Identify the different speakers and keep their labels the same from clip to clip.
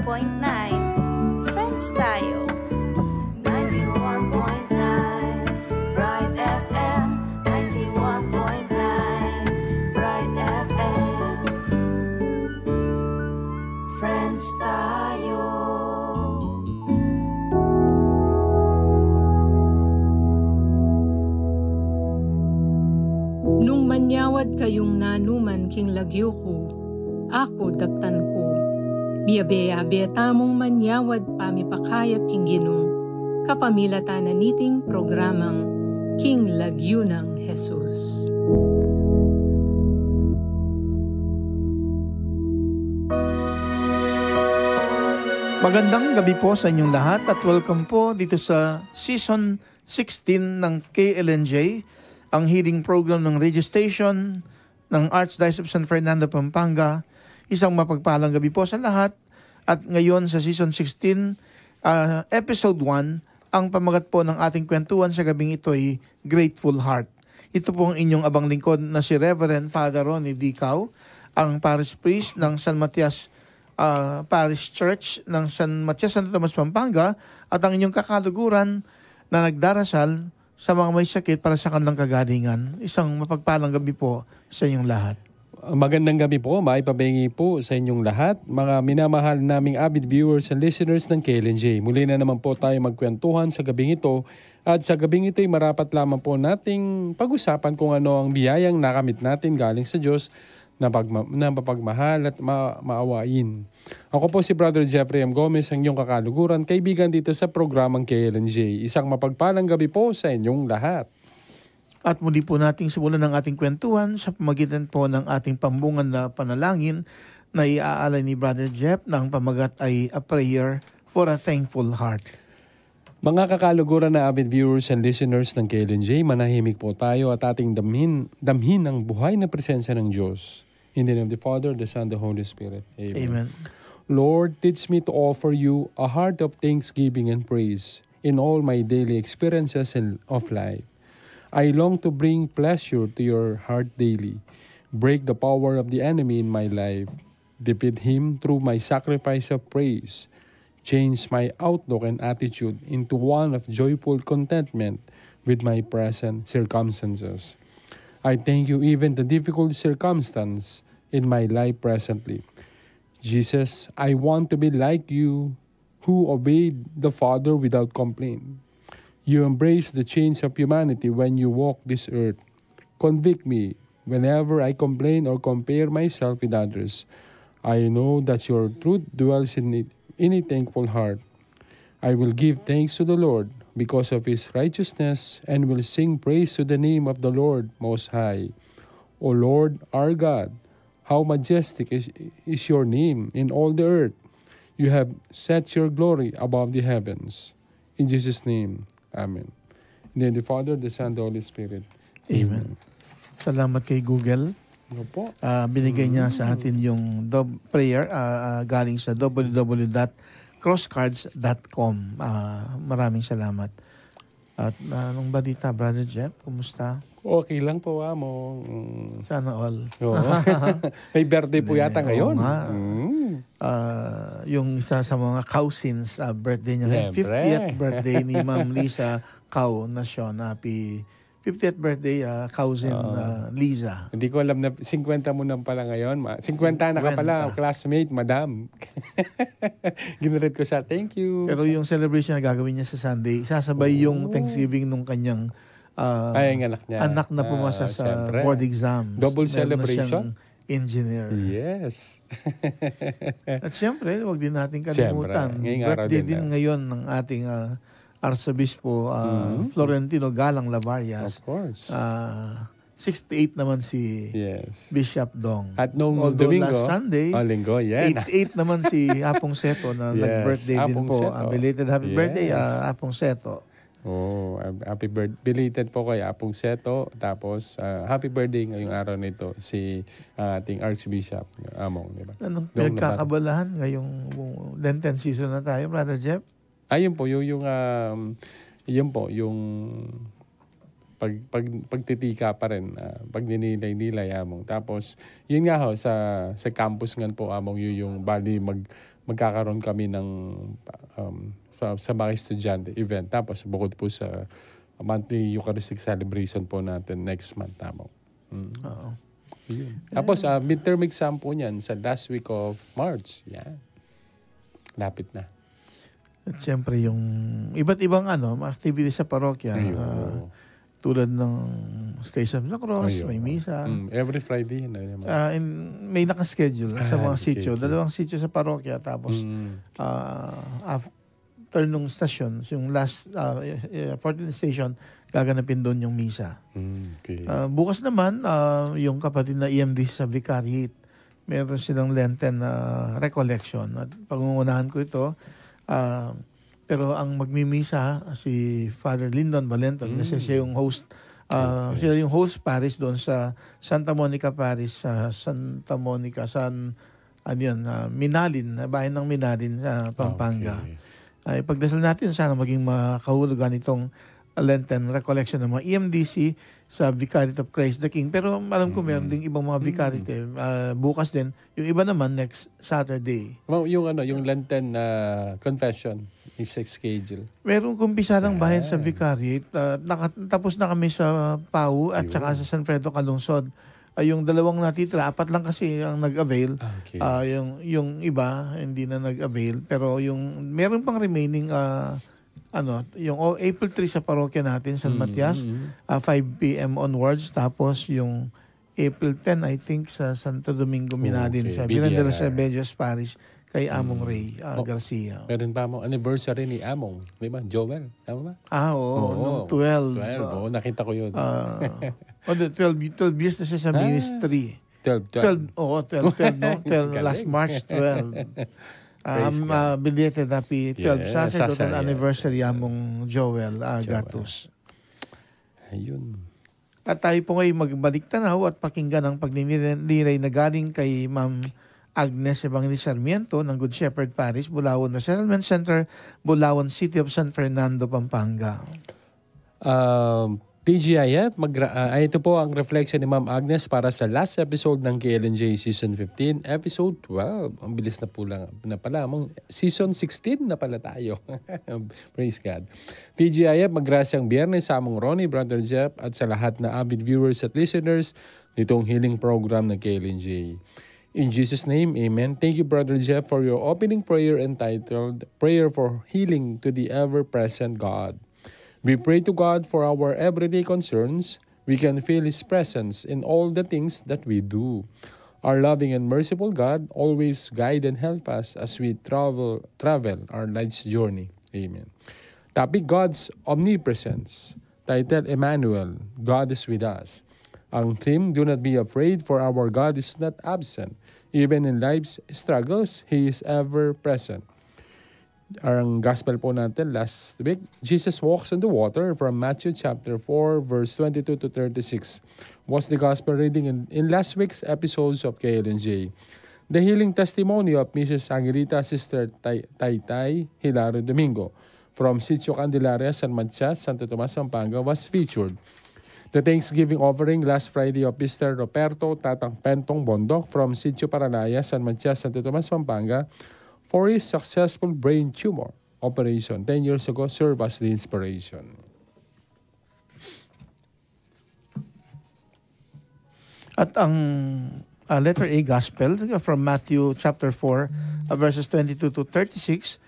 Speaker 1: Friends tayo. 91.9 Bright FM. 91.9 Bright FM. Friends tayo.
Speaker 2: Nung manyawad kayong nanuman king lagyo ko, ako daptan ko. Biyabe-abe tamong manyawad pamipakayap king ginong, kapamilata na niting programang King Lagyo ng Jesus.
Speaker 3: Magandang gabi po sa inyong lahat at welcome po dito sa Season 16 ng KLNJ, ang healing program ng radio station ng Archdiocese of San Fernando, Pampanga. Isang mapagpalang gabi po sa lahat. At ngayon sa Season 16, Episode 1, ang pamagat po ng ating kwentuhan sa gabing ito ay Grateful Heart. Ito po ang inyong abang lingkod na si Reverend Father Ronnie Dicao, ang Parish Priest ng San Matias Parish Church ng San Matias, Santo Tomas, Pampanga, at ang inyong kakaluguran na nagdarasal sa mga may sakit para sa kanilang kagalingan. Isang mapagpalang gabi po sa inyong lahat.
Speaker 4: Magandang gabi po, maipabengi po sa inyong lahat, mga minamahal naming avid viewers and listeners ng KLNJ. Muli na naman po tayo magkwentuhan sa gabing ito, at sa gabing ito ay marapat lamang po nating pag-usapan kung ano ang biyayang nakamit natin galing sa Diyos na mapagmahal at maawain. Ako po si Brother Jeffrey M. Gomez, ang inyong kakaluguran, kaibigan dito sa programang KLNJ. Isang mapagpalang gabi po sa inyong lahat.
Speaker 3: At muli po nating simulan ng ating kwentuhan sa pamagitan po ng ating pambungan na panalangin na iaalay ni Brother Jeff na ang pamagat ay A Prayer for a Thankful Heart.
Speaker 4: Mga kakaluguran na avid viewers and listeners ng KLNJ, manahimik po tayo at ating damhin ang buhay na presensya ng Diyos. In the name of the Father, the Son, the Holy Spirit. Amen.
Speaker 3: Amen.
Speaker 4: Lord, teach me to offer you a heart of thanksgiving and praise in all my daily experiences of life. I long to bring pleasure to your heart daily, break the power of the enemy in my life, defeat him through my sacrifice of praise, change my outlook and attitude into one of joyful contentment with my present circumstances. I thank you even the difficult circumstance in my life presently. Jesus, I want to be like you who obeyed the Father without complaint. You embrace the chains of humanity when you walk this earth. Convict me whenever I complain or compare myself with others. I know that your truth dwells in a thankful heart. I will give thanks to the Lord because of his righteousness and will sing praise to the name of the Lord Most High. O Lord, our God, how majestic is your name in all the earth. You have set your glory above the heavens. In Jesus' name. Amen. In the name of the Father, the Son, the Holy Spirit.
Speaker 3: Amen. Salamat kay Google.
Speaker 4: Ano po?
Speaker 3: Binigay niya sa atin yung prayer galing sa www.crosscards.com. Maraming salamat. At anong balita, Brother Jeff? Kumusta?
Speaker 4: Okay lang po, Amo.
Speaker 3: Sana all.
Speaker 4: May birthday po yata ngayon.
Speaker 3: Yung isa sa mga cousins, birthday niya ngayon. 50th birthday ni Ma'am Lisa Cow Nacion. Happy 50th birthday, cousin Liza.
Speaker 4: Hindi ko alam na 50 mo na pala ngayon. 50 na ka pala, classmate, madam. Ginalit ko sa thank you.
Speaker 3: Pero yung celebration na gagawin niya sa Sunday, sasabay yung Thanksgiving nung kanyang
Speaker 4: ay, ang anak niya.
Speaker 3: Anak na pumasa sa board exam.
Speaker 4: Double celebration?
Speaker 3: Engineer.
Speaker 4: Yes.
Speaker 3: At siyempre, huwag din natin kalimutan. Birthday din ngayon ng ating Arsobispo Florentino Galang Lavarias.
Speaker 4: Of course.
Speaker 3: 68 naman si Bishop Dong.
Speaker 4: At nung
Speaker 3: Although
Speaker 4: Domingo,
Speaker 3: last Sunday,
Speaker 4: Linggo,
Speaker 3: 88 naman si Apong Seto na nag-birthday din po. Belated happy birthday, Apong Seto.
Speaker 4: Oh, happy birthday. Belated po kay Apong Seto. Tapos, happy birthday ngayong araw nito si ating Archbishop Among. Diba?
Speaker 3: Anong pinagkakabalahan ngayong Lenten season na tayo, Brother Jeff?
Speaker 4: Ayun po, yung pagtitika pa rin, pag ninilay-nilay Among. Tapos, yun nga ho, sa campus nga po Among yung bali magkakaroon kami ng sa mga estudyante event. Tapos bukod po sa monthly Eucharistic celebration po natin next month. Tama.
Speaker 3: Oo.
Speaker 4: Tapos midterm exam po niyan sa last week of March. Yan. Lapit na.
Speaker 3: At siyempre yung iba't ibang activities sa parokya. Tulad ng Station of the Cross, may misa.
Speaker 4: Every Friday.
Speaker 3: May nakaschedule sa mga sitio.
Speaker 4: okay.
Speaker 3: 2 sitio sa parokya. Tapos after nung station, yung last 14th station, gaganapin doon yung misa.
Speaker 4: Okay.
Speaker 3: Bukas naman, yung kapatid na EMD sa Vicariate, meron silang Lenten recollection. At pangungunahan ko ito, pero ang magmimisa si Father Lyndon Valenton kasi siya yung host. Sila yung host parish doon sa Santa Monica Parish sa Santa Monica, Minalin, bayan ng Minalin sa Pampanga. Ay pagdasal natin sana maging makahulugan itong Lenten recollection ng mga EMDC sa Vicariate of Christ the King. Pero alam ko meron ding ibang mga Vicariate. Bukas din. Yung iba naman next Saturday.
Speaker 4: Yung Lenten confession is schedule.
Speaker 3: Meron kumpisa lang bayan sa Vicariate. Tapos na kami sa Pau at saka sa San Pedro Calungsod. Yung 2 natitira, 4 lang kasi ang nag-avail.
Speaker 4: Okay.
Speaker 3: Yung iba hindi na nag-avail. Pero yung meron pang remaining yung April 3 sa parokya natin, San Matias, 5 p.m. onwards. Tapos yung April 10, I think, sa Santo Domingo Minadin, sa Villanueva de los Remedios Parish, kay Among Ray Garcia.
Speaker 4: Meron pa mo anniversary ni Among, di ba? Joel, tama ba?
Speaker 3: Nung 12.
Speaker 4: 12, nakita ko yun.
Speaker 3: 12 years na siya sa ministry.
Speaker 4: 12.
Speaker 3: 12, no? 12 last March 12. Belated happy 12th sacerdotal anniversary among Joel Gatus.
Speaker 4: Ayun.
Speaker 3: At tayo po ngayon magbalik tanaw at pakinggan ang pagninilay na galing kay Ma'am Agnes Evangelista Sarmiento ng Good Shepherd Parish, Bulawan Resettlement Center, Bulawan City of San Fernando, Pampanga.
Speaker 4: TGIF, ito po ang reflection ni Ma'am Agnes para sa last episode ng KLNJ Season 15, Episode 12. Ang bilis na po lang na pala. Season 16 na pala tayo. Praise God. TGIF, magrasyang biyernes sa among Ronnie, Brother Jeff, at sa lahat na avid viewers at listeners nitong healing program ng KLNJ. In Jesus' name, Amen. Thank you, Brother Jeff, for your opening prayer entitled Prayer for Healing to the Ever-Present God. We pray to God for our everyday concerns. We can feel His presence in all the things that we do. Our loving and merciful God always guide and help us as we travel our life's journey. Amen. Topic, God's omnipresence. Title, Emmanuel, God is with us. Ang theme, do not be afraid, for our God is not absent. Even in life's struggles, He is ever present. Ang gospel po natin last week, Jesus walks on the water from Matthew chapter 4 verse 22 to 36 was the gospel reading in last week's episodes of KLNJ. The healing testimony of Mrs. Angelita Sister Taytay Hilaro Domingo from Sitio Candelaria, San Matias, Santo Tomas, Pampanga was featured. The Thanksgiving offering last Friday of Mr. Roberto Tatang Pentong Bondok from Sitio Paralaya, San Matias, Santo Tomas, Pampanga for his successful brain tumor operation 10 years ago served as the inspiration.
Speaker 3: At ang letter A Gospel from Matthew chapter 4 verses 22 to 36,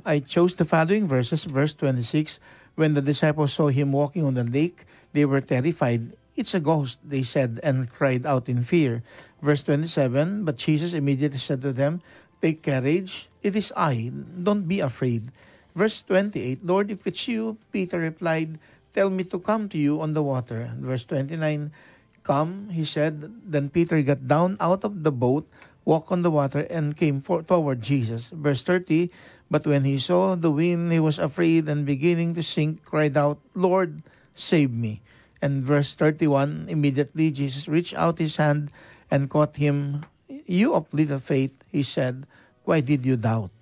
Speaker 3: I chose the following verses. Verse 26, when the disciples saw him walking on the lake, they were terrified. It's a ghost, they said, and cried out in fear. Verse 27, but Jesus immediately said to them, take courage, it is I, don't be afraid. Verse 28, Lord, if it's you, Peter replied, tell me to come to you on the water. Verse 29, come, he said. Then Peter got down out of the boat, walked on the water, and came toward Jesus. Verse 30, but when he saw the wind, he was afraid, and beginning to sink, cried out, Lord, save me. And verse 31, immediately Jesus reached out his hand and caught him. You of little faith, he said, why did you doubt?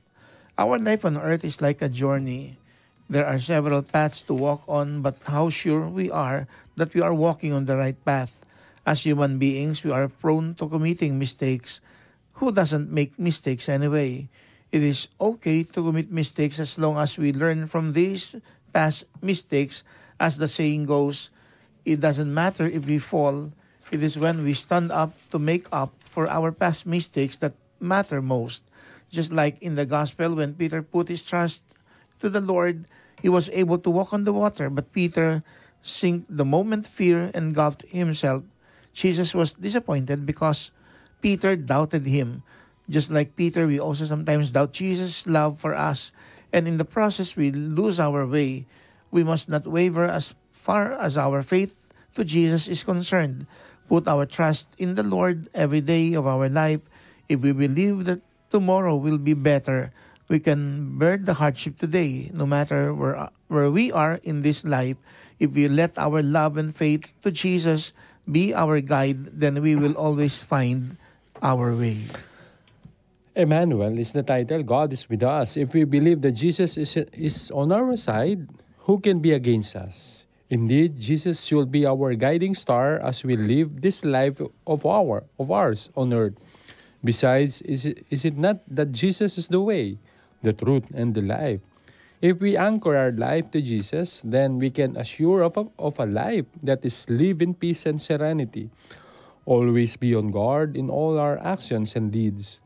Speaker 3: Our life on earth is like a journey. There are several paths to walk on, but how sure we are that we are walking on the right path. As human beings, we are prone to committing mistakes. who doesn't make mistakes anyway? It is okay to commit mistakes as long as we learn from these past mistakes. As the saying goes, it doesn't matter if we fall. It is when we stand up to make up for our past mistakes that matter most. Just like in the gospel, when Peter put his trust to the Lord, he was able to walk on the water. But Peter sank the moment fear engulfed himself. Jesus was disappointed because Peter doubted him. Just like Peter, we also sometimes doubt Jesus' love for us. And in the process, we lose our way. We must not waver as far as our faith to Jesus is concerned. Put our trust in the Lord every day of our life. If we believe that tomorrow will be better, we can bear the hardship today, no matter where we are in this life. If we let our love and faith to Jesus be our guide, then we will always find our way.
Speaker 4: Emmanuel is the title. God is with us. If we believe that Jesus is on our side, who can be against us? Indeed, Jesus should be our guiding star as we live this life of ours on earth. Besides, is it not that Jesus is the way, the truth, and the life? If we anchor our life to Jesus, then we can assure of a life that is lived in peace and serenity. Always be on guard in all our actions and deeds.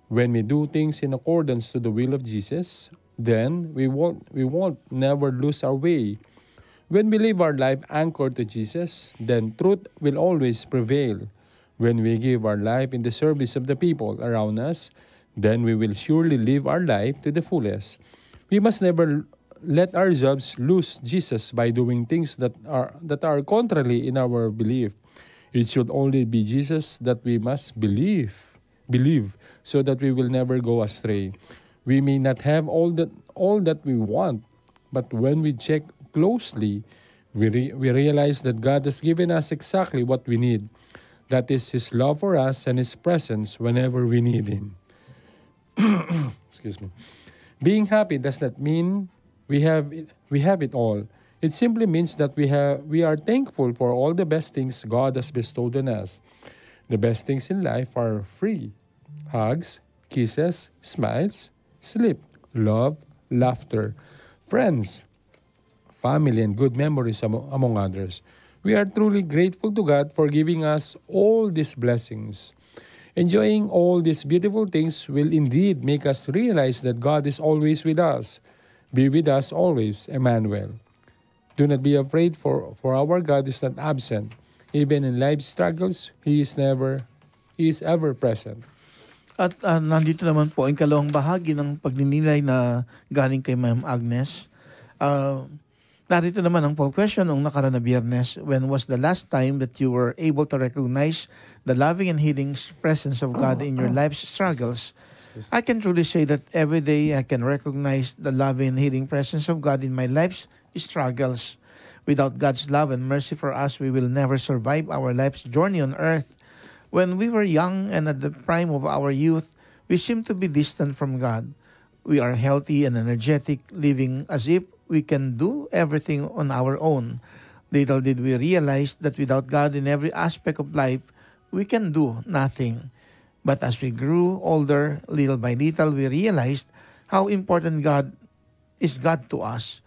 Speaker 4: When we do things in accordance to the will of Jesus, then we won't never lose our way. When we live our life anchored to Jesus, then truth will always prevail. When we give our life in the service of the people around us, then we will surely live our life to the fullest. We must never let ourselves lose Jesus by doing things that are contrary in our belief. It should only be Jesus that we must believe, so that we will never go astray. We may not have all that we want, but when we check closely, we realize that God has given us exactly what we need. That is His love for us and His presence whenever we need Him. Excuse me. Being happy does not mean we have it all. It simply means that we are thankful for all the best things God has bestowed on us. The best things in life are free. Hugs, kisses, smiles, sleep, love, laughter, friends, family, and good memories among others. We are truly grateful to God for giving us all these blessings. Enjoying all these beautiful things will indeed make us realize that God is always with us. Be with us always, Emmanuel. Do not be afraid, for our God is not absent. Even in life's struggles, He is ever present.
Speaker 3: At nandito naman po ang ikalawang bahagi ng pagninilay na galing kay Ma'am Agnes. Narito naman ang poll question noong nakaraan na Biyernes. When was the last time that you were able to recognize the loving and healing presence of God in your life's struggles? I can truly say that every day I can recognize the loving and healing presence of God in my life's struggles. Without God's love and mercy for us, we will never survive our life's journey on earth. When we were young and at the prime of our youth, we seem to be distant from God. We are healthy and energetic, living as if we can do everything on our own. Little did we realize that without God in every aspect of life, we can do nothing. But as we grew older, little by little, we realized how important God is to us.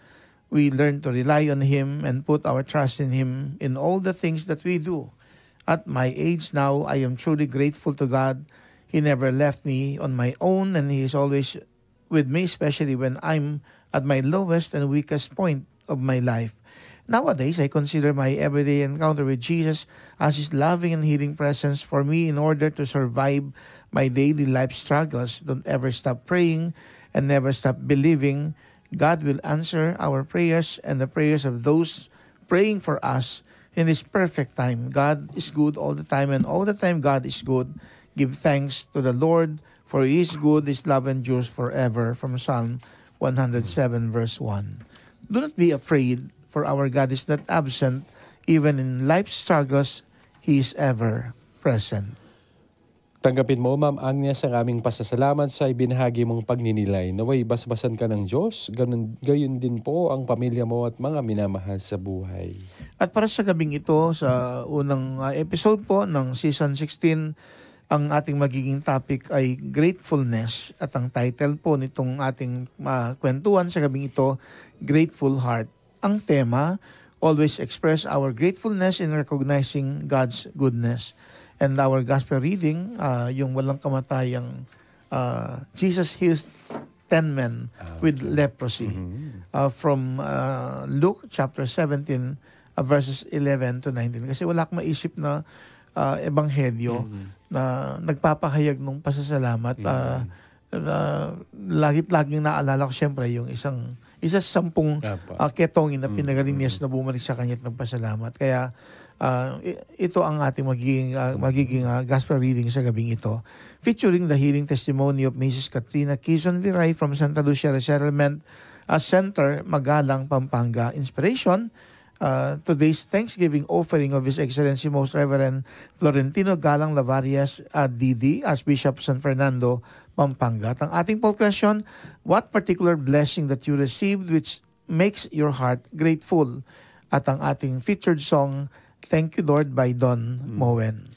Speaker 3: We learned to rely on Him and put our trust in Him in all the things that we do. At my age now, I am truly grateful to God. He never left me on my own, and He is always with me, especially when I'm at my lowest and weakest point of my life. Nowadays, I consider my everyday encounter with Jesus as His loving and healing presence for me in order to survive my daily life struggles. Don't ever stop praying and never stop believing. God will answer our prayers and the prayers of those praying for us in His perfect time. God is good all the time, and all the time God is good. Give thanks to the Lord, for He is good, His love endures forever. From Psalm 107 verse 1. Do not be afraid, for our God is not absent. Even in life's struggles, He is ever present.
Speaker 4: Tanggapin mo, Ma'am Agnes, ang aming pasasalamat sa ibinahagi mong pagninilay. Naway basbasan ka ng Diyos, gayon din po ang pamilya mo at mga minamahal sa buhay.
Speaker 3: At para sa gabing ito, sa unang episode po ng Season 16, ang ating magiging topic ay gratefulness at ang title po nitong ating kwentuhan sa gabing ito, Grateful Heart. Ang tema, always express our gratefulness in recognizing God's goodness. And our gospel reading, yung walang kamatayang Jesus heals 10 men with leprosy from Luke chapter 17 verses 11 to 19. Kasi wala akong maisip na ebanghelyo na nagpapahayag ng pasasalamat. Laging naalala ko siyempre yung isa sa 10 ketongin na pinagaling ni Jesus na bumalik sa kanya at nagpasalamat. Kaya ito ang ating magiging gospel reading sa gabing ito, featuring the healing testimony of Mrs. Katrina Quezon Viray from Santa Lucia Resettlement Center, Magalang, Pampanga. Inspiration, today's Thanksgiving offering of His Excellency Most Reverend Florentino Galang Lavarias DD, Archbishop San Fernando, Pampanga. At ang ating poll question, what particular blessing that you received which makes your heart grateful? At ang ating featured song, Thank You Lord by Don Moen.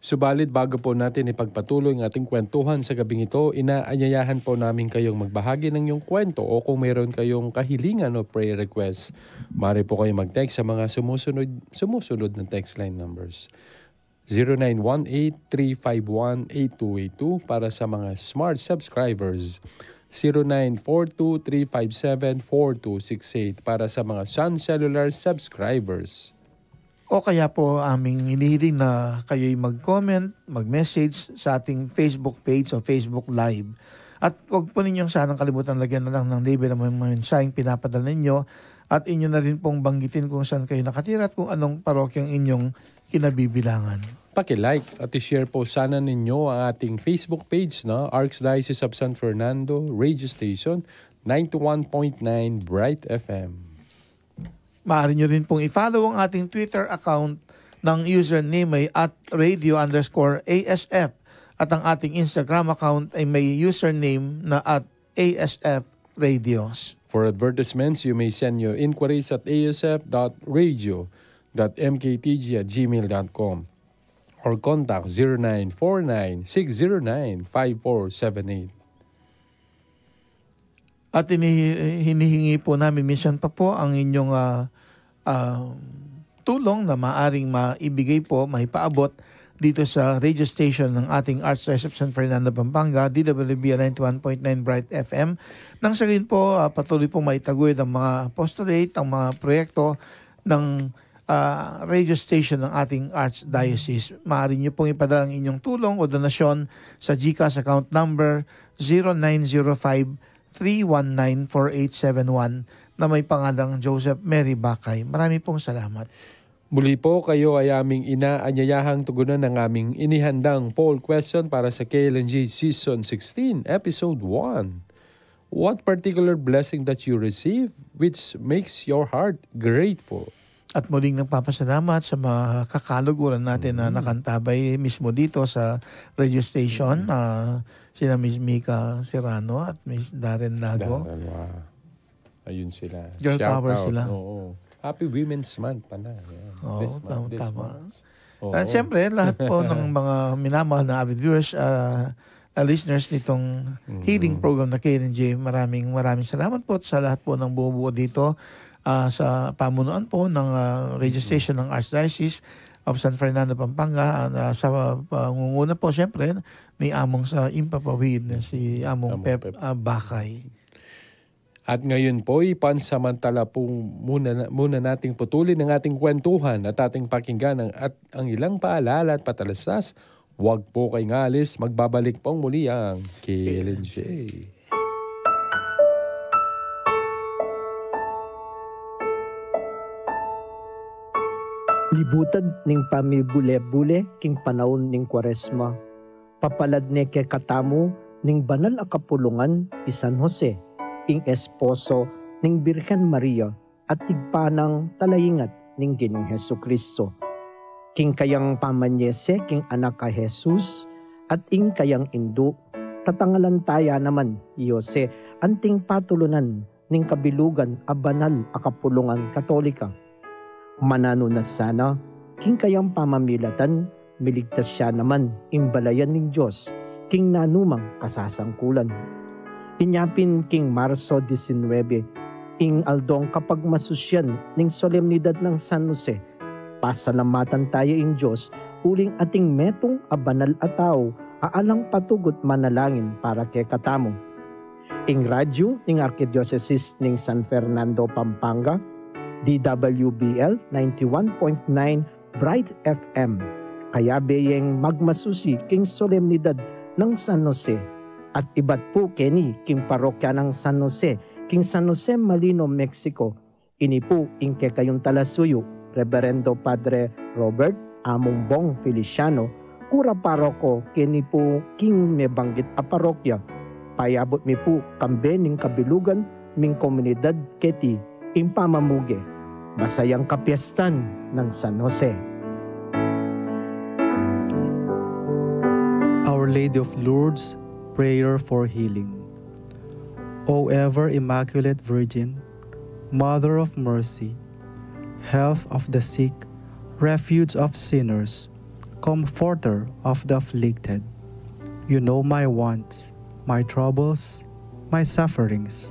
Speaker 4: Subalit bago po natin ipagpatuloy ang ating kwentuhan sa gabing ito, inaanyayahan po namin kayong magbahagi ng iyong kwento o kung mayroon kayong kahilingan o prayer request, maaari po kayong mag-text sa mga sumusunod na text line numbers. 0918-351-8282 para sa mga smart subscribers, 0942-357-4268 para sa mga Sun Cellular subscribers.
Speaker 3: O kaya po aming hinihiling na kayo'y mag-comment, mag-message sa ating Facebook page o Facebook Live. At huwag po ninyong sanang kalimutan lagyan na lang ng label ng mga mensaheng pinapadala ninyo at inyo na rin pong banggitin kung saan kayo nakatira at kung anong parokyang inyong kinabibilangan.
Speaker 4: Paki-like at i-share po sana ninyo ang ating Facebook page na Archdiocese of San Fernando Radio Station 91.9 Bright FM.
Speaker 3: Maaari nyo rin pong i-follow ang ating Twitter account ng username ay @radio_ASF at ang ating Instagram account ay may username na @ASFRadios.
Speaker 4: For advertisements, you may send your inquiries at asf.radio.mktg@gmail.com or contact 0949-609-5478.
Speaker 3: At hinihingi po namin minsan pa po ang inyong tulong na maaring maibigay po, maipaabot dito sa radio station ng ating Archdiocese of San Fernando, Pampanga, DWB 91.9 Bright FM. Nang sa gayon po, patuloy po maitaguyod ang mga apostolate, ang mga proyekto ng radio station ng ating Archdiocese. Maaari nyo pong ipadala ang inyong tulong o donasyon sa GCash account number 0905-319-4871 na may pangalang Joseph Mary Bakay. Marami pong salamat.
Speaker 4: Muli po kayo ay aming inaanyayahang tugunan ng aming inihandang poll question para sa KLNJ Season 16, Episode 1. What particular blessing that you receive which makes your heart grateful?
Speaker 3: At muling nagpapasalamat sa mga kakaluguran natin na nakantabay mismo dito sa radio station. Sina Ms. Mika Serrano at Ms. Darren Lago.
Speaker 4: Ayun sila.
Speaker 3: Girl
Speaker 4: Shout
Speaker 3: power
Speaker 4: out.
Speaker 3: sila.
Speaker 4: Oo. Happy Women's Month pa na.
Speaker 3: Oo, tama. At siyempre, lahat po ng mga minamahal na avid viewers, listeners nitong healing program na KNJ, maraming salamat po sa lahat po ng bumubuo dito sa pamunuan po ng radio station ng Archdiocese of San Fernando, Pampanga. Sa pangunguna po siyempre ni Among sa Impapawid na si Among Pep Bakay.
Speaker 4: At ngayon po, pansamantala po muna nating putulin ang ating kwentuhan at ating pakinggan ang ilang paalala at patalastas. Huwag po kayong alis, magbabalik pong muli ang KLNJ.
Speaker 5: Libutad ning pamibule-bule king panahon ning Kwaresma. Papalad ni kay katamu ning banal a kapulungan ti San Jose, ing esposo ning Birhen Maria at tigpanang talayingat ning Ginoong Hesukristo. King kayang pamanyese king anak ka Jesus at ing kayang indu tatangalan taya naman Yose anting patulunan ning kabilugan a banal a kapulungan Katolika. Manano na sana king kayang pamamilatan miligtas siya naman imbalayan ning Diyos, king nanumang kasasangkulan. Inyapin king Marso 19, ing aldong kapag masusyan ning solemnidad ng San Jose, pasalamatan tayo ing Diyos, uling ating metong abanal a tao, aalang patugot manalangin para kay katamo. Ing radyo ning Arkidiocese ning San Fernando, Pampanga, DWBL 91.9 Bright FM, kaya beyeng magmasusi king solemnidad ng San Jose, at ibat po keni king parokya ng San Jose, king San Jose Malino, Mexico, ini po ing kayong talasuyo, Reverendo Padre Robert Amongbong Feliciano, kura paroko keni po king mebanggit a parokya, payabot mi po kambe ning kabilugan ming komunidad keti ing pamamuge. Masayang kapiestan ng San Jose.
Speaker 6: Our Lady of Lourdes, prayer for healing. O ever Immaculate Virgin, Mother of Mercy, health of the sick, refuge of sinners, comforter of the afflicted, you know my wants, my troubles, my sufferings.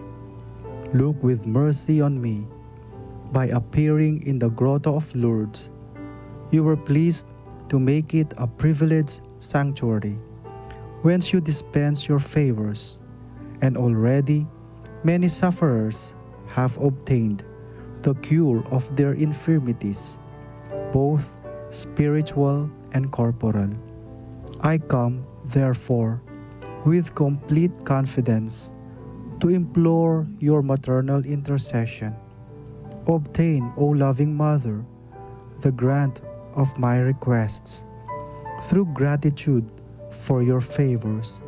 Speaker 6: Look with mercy on me. By appearing in the Grotto of Lourdes, you were pleased to make it a privileged sanctuary, whence you dispense your favors, and already many sufferers have obtained the cure of their infirmities, both spiritual and corporal. I come, therefore, with complete confidence to implore your maternal intercession. Obtain, O loving Mother, the grant of my requests. Through gratitude for your favors,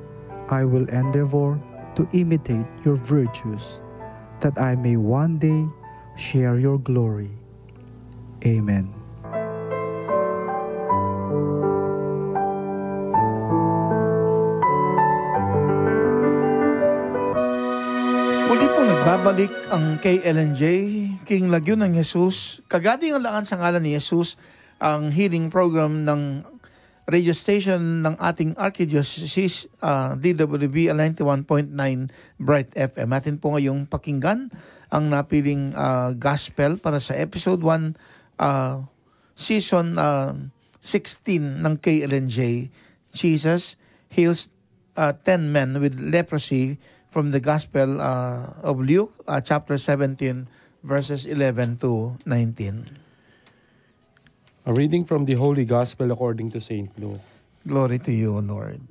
Speaker 6: I will endeavor to imitate your virtues, that I may one day share your glory. Amen.
Speaker 3: Muli po nagbabalik ang KLNJ, King Lagyo ng Jesus. Kagadi ang laan sa ngalan ni Jesus, ang healing program ng radio station ng ating Arkidiocese, DWB 91.9 Bright FM. Atin po ngayong pakinggan ang napiling gospel para sa episode 1, season 16 ng KLNJ. Jesus heals 10 men with leprosy, from the Gospel of Luke, chapter 17, verses 11 to 19.
Speaker 4: A reading from the Holy Gospel according to St. Luke.
Speaker 3: Glory to you, O Lord.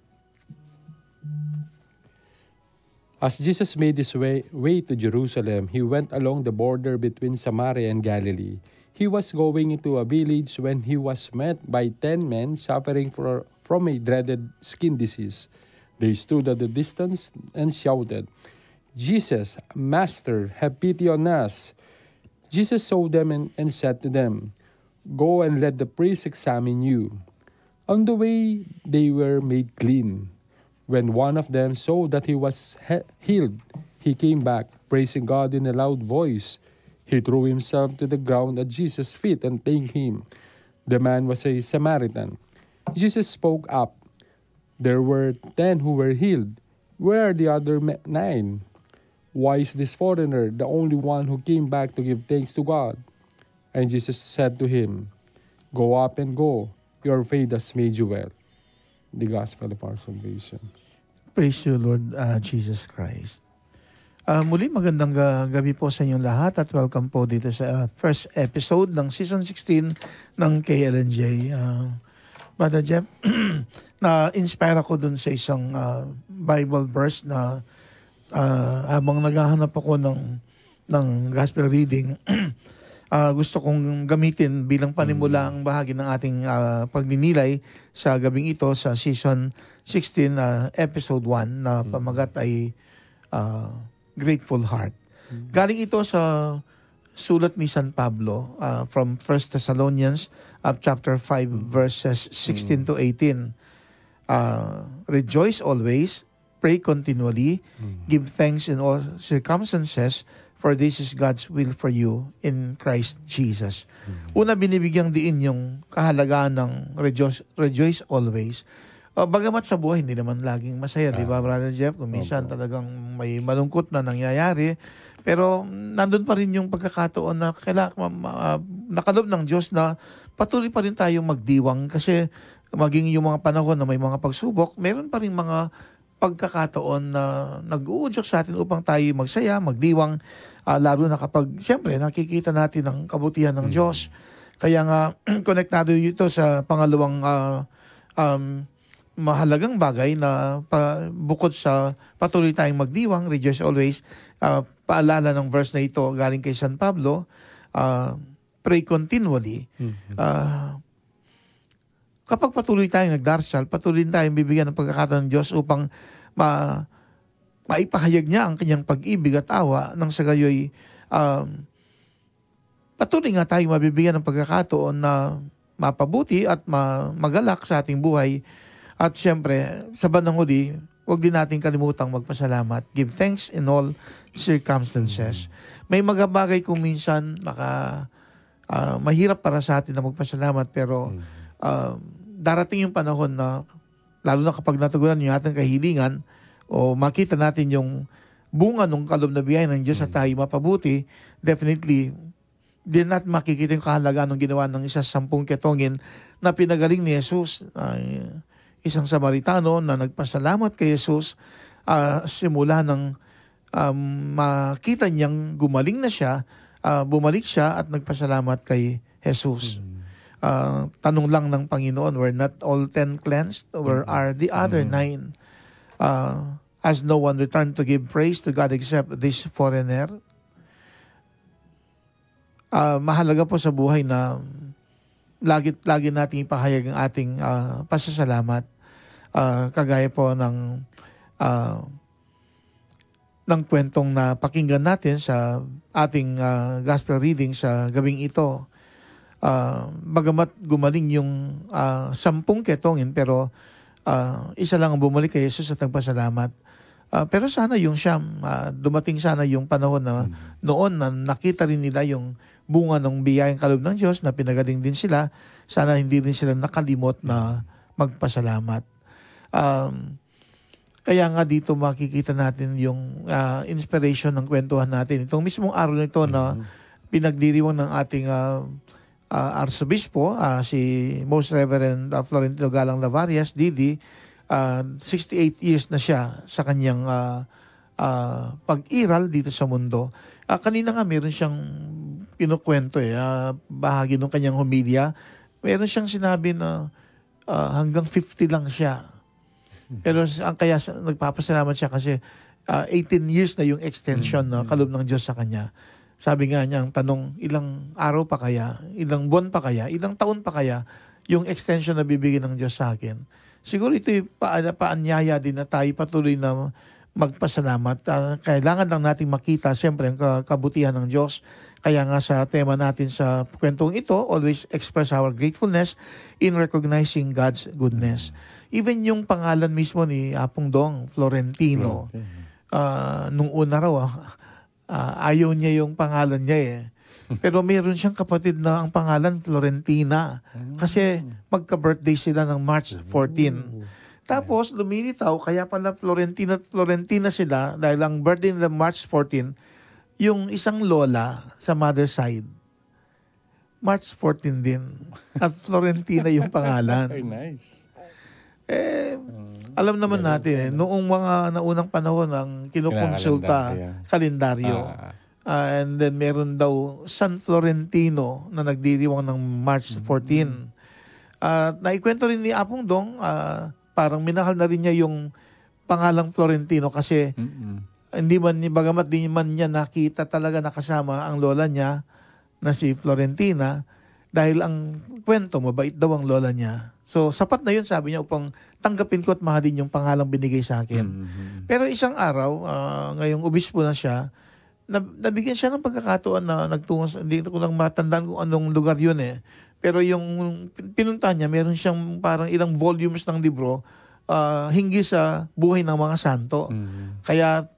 Speaker 4: As Jesus made his way to Jerusalem, he went along the border between Samaria and Galilee. He was going into a village when he was met by 10 men suffering from a dreaded skin disease. They stood at a distance and shouted, "Jesus, Master, have pity on us." Jesus saw them and said to them, "Go and let the priests examine you." On the way, they were made clean. When one of them saw that he was healed, he came back, praising God in a loud voice. He threw himself to the ground at Jesus' feet and thanked him. The man was a Samaritan. Jesus spoke up. "There were 10 who were healed. Where are the other 9? Why is this foreigner the only one who came back to give thanks to God?" And Jesus said to him, "Go up and go. Your faith has made you well." The Gospel of our salvation.
Speaker 3: Praise you, Lord Jesus Christ. Muli magandang gabi po sa inyong lahat at welcome po dito sa first episode ng season 16 ng KLNJ. Brother Jeff, na-inspire ako dun sa isang Bible verse na habang naghahanap ako ng gospel reading, gusto kong gamitin bilang panimula ang bahagi ng ating pagninilay sa gabing ito sa season 16, episode 1, na pamagat ay Grateful Heart. Galing ito sa sulat ni San Pablo from 1 Thessalonians chapter 5 verses 16 to 18. Rejoice always, pray continually, give thanks in all circumstances, for this is God's will for you in Christ Jesus. Una, binibigyang diin yung kahalagaan ng rejoice always. Bagamat sa buhay, hindi naman laging masaya, di ba, Brother Jeff? Kung minsan talagang may malungkot na nangyayari, pero nandun pa rin yung pagkakataon na nakalob ng Diyos na patuloy pa rin tayong magdiwang kasi maging yung mga panahon na may mga pagsubok, meron pa rin mga pagkakataon na nag-uudyok sa atin upang tayo magsaya, magdiwang, lalo na kapag, siyempre, nakikita natin ang kabutihan ng Diyos. Kaya nga, konektado ito sa pangalawang mahalagang bagay na bukod sa patuloy tayong magdiwang, rejoice always, paalala ng verse na ito galing kay San Pablo, pray continually. Kapag patuloy tayong nagdarsal, patuloy tayong bibigyan ng pagkakataon ng Diyos upang maipahayag niya ang kanyang pag-ibig at awa nang sa gayoy patuloy nga tayong mabibigyan ng pagkakataon na mapabuti at magalak sa ating buhay. At siyempre, sa bandang huli, huwag din natin kalimutang magpasalamat. Give thanks in all circumstances. May mga bagay kung minsan mahirap para sa atin na magpasalamat, pero darating yung panahon na, lalo na kapag natugunan yung ating kahilingan o makita natin yung bunga ng kaloob na biyaya ng Diyos at tayo mapabuti, definitely, din natin makikita yung kahalagaan ng ginawa ng isa sa 10 ketongin na pinagaling ni Jesus. Isang Samaritano na nagpasalamat kay Jesus simula ng makita niyang gumaling na siya, bumalik siya at nagpasalamat kay Jesus. Tanong lang ng Panginoon, were not all 10 cleansed? Where are the other 9? Has no one returned to give praise to God except this foreigner? Mahalaga po sa buhay na lagi nating ipahayag ang ating pasasalamat. Kagaya po ng kwentong na pakinggan natin sa ating gospel reading sa gabing ito. Bagamat gumaling yung 10 ketongin, pero isa lang ang bumalik kay Jesus at nagpasalamat. Pero sana yung siyam, dumating sana yung panahon na noon na nakita rin nila yung bunga ng biyayang kaloob ng Diyos na pinagaling din sila. Sana hindi rin sila nakalimot na magpasalamat. Kaya nga dito makikita natin yung inspiration ng kwentuhan natin. Itong mismong araw nito na pinagdiriwang ng ating Arsobispo, si Most Reverend Florentino Galang Lavarias, Didi, 68 years na siya sa kanyang pag-iral dito sa mundo. Kanina nga meron siyang kinukwento bahagi ng kanyang homilya. Meron siyang sinabi na hanggang 50 lang siya. Pero ang kaya nagpapasalamat siya kasi 18 years na yung extension na kaloob ng Diyos sa kanya. Sabi nga niya, ang tanong, ilang araw pa kaya, ilang buwan pa kaya, ilang taon pa kaya yung extension na bibigyan ng Diyos sa akin. Siguro ito yung paanyaya din na tayo patuloy na magpasalamat. Kailangan lang natin makita siyempre ang kabutihan ng Diyos. Kaya nga sa tema natin sa kwentong ito, always express our gratefulness in recognizing God's goodness. Even yung pangalan mismo ni Apong Dong, Florentino, nung una raw, ayaw niya yung pangalan niya Pero mayroon siyang kapatid na ang pangalan Florentina. Kasi magka-birthday sila ng March 14. Tapos lumilitaw, kaya pala Florentina sila dahil ang birthday nila March 14, yung isang lola sa mother side, March 14 din. At Florentina yung pangalan.
Speaker 4: Very nice.
Speaker 3: Alam naman natin, noong mga naunang panahon ang kinukonsulta, kalendaryo. And then meron daw San Florentino na nagdiriwang ng March 14. Naikwento rin ni Apong Dong, parang minahal na rin niya yung pangalang Florentino kasi bagamat di man niya nakita talaga nakasama ang lola niya na si Florentina, dahil ang kwento, mabait daw ang lola niya. So, sapat na yun, sabi niya, upang tanggapin ko at mahalin yung pangalang binigay sa akin. Pero isang araw, ngayong obispo na siya, nabigyan siya ng pagkakataon na nagtungo, hindi ko lang matandaan kung anong lugar yun Pero yung pinunta niya, meron siyang parang ilang volumes ng libro hinggil sa buhay ng mga santo. Kaya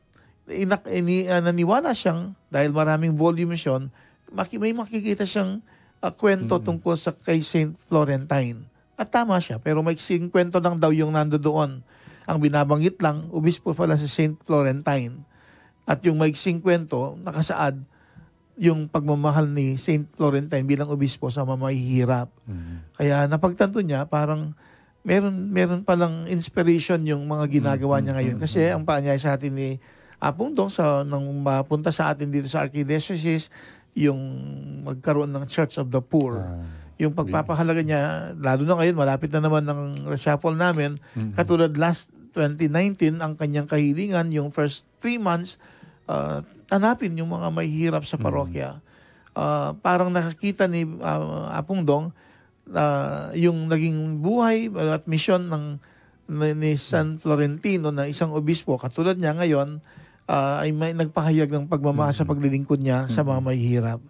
Speaker 3: naniwala siyang, dahil maraming volumes yun, may makikita siyang kwento tungkol sa kay Saint Florentine. At tama siya, pero maiksing kwento lang daw yung nando doon. Ang binabanggit lang, obispo pala si Saint Florentine. At yung maiksing kwento, nakasaad yung pagmamahal ni Saint Florentine bilang obispo sa mamahihirap. Kaya napagtanto niya, parang meron palang inspiration yung mga ginagawa niya ngayon. Kasi ang paanyay sa atin ni Apong Dong, nang mapunta sa atin dito sa Archdiocese, yung magkaroon ng Church of the Poor. Yung pagpapahalaga niya, lalo na ngayon, malapit na naman ng reshuffle namin. Katulad last 2019, ang kanyang kahilingan, yung first 3 months, tanapin yung mga mahihirap sa parokya. Parang nakakita ni Apong Dong, yung naging buhay at misyon ni San Florentino na isang obispo, katulad niya ngayon, ay may nagpahayag ng pagmamahal sa paglilingkod niya sa mga mahihirap.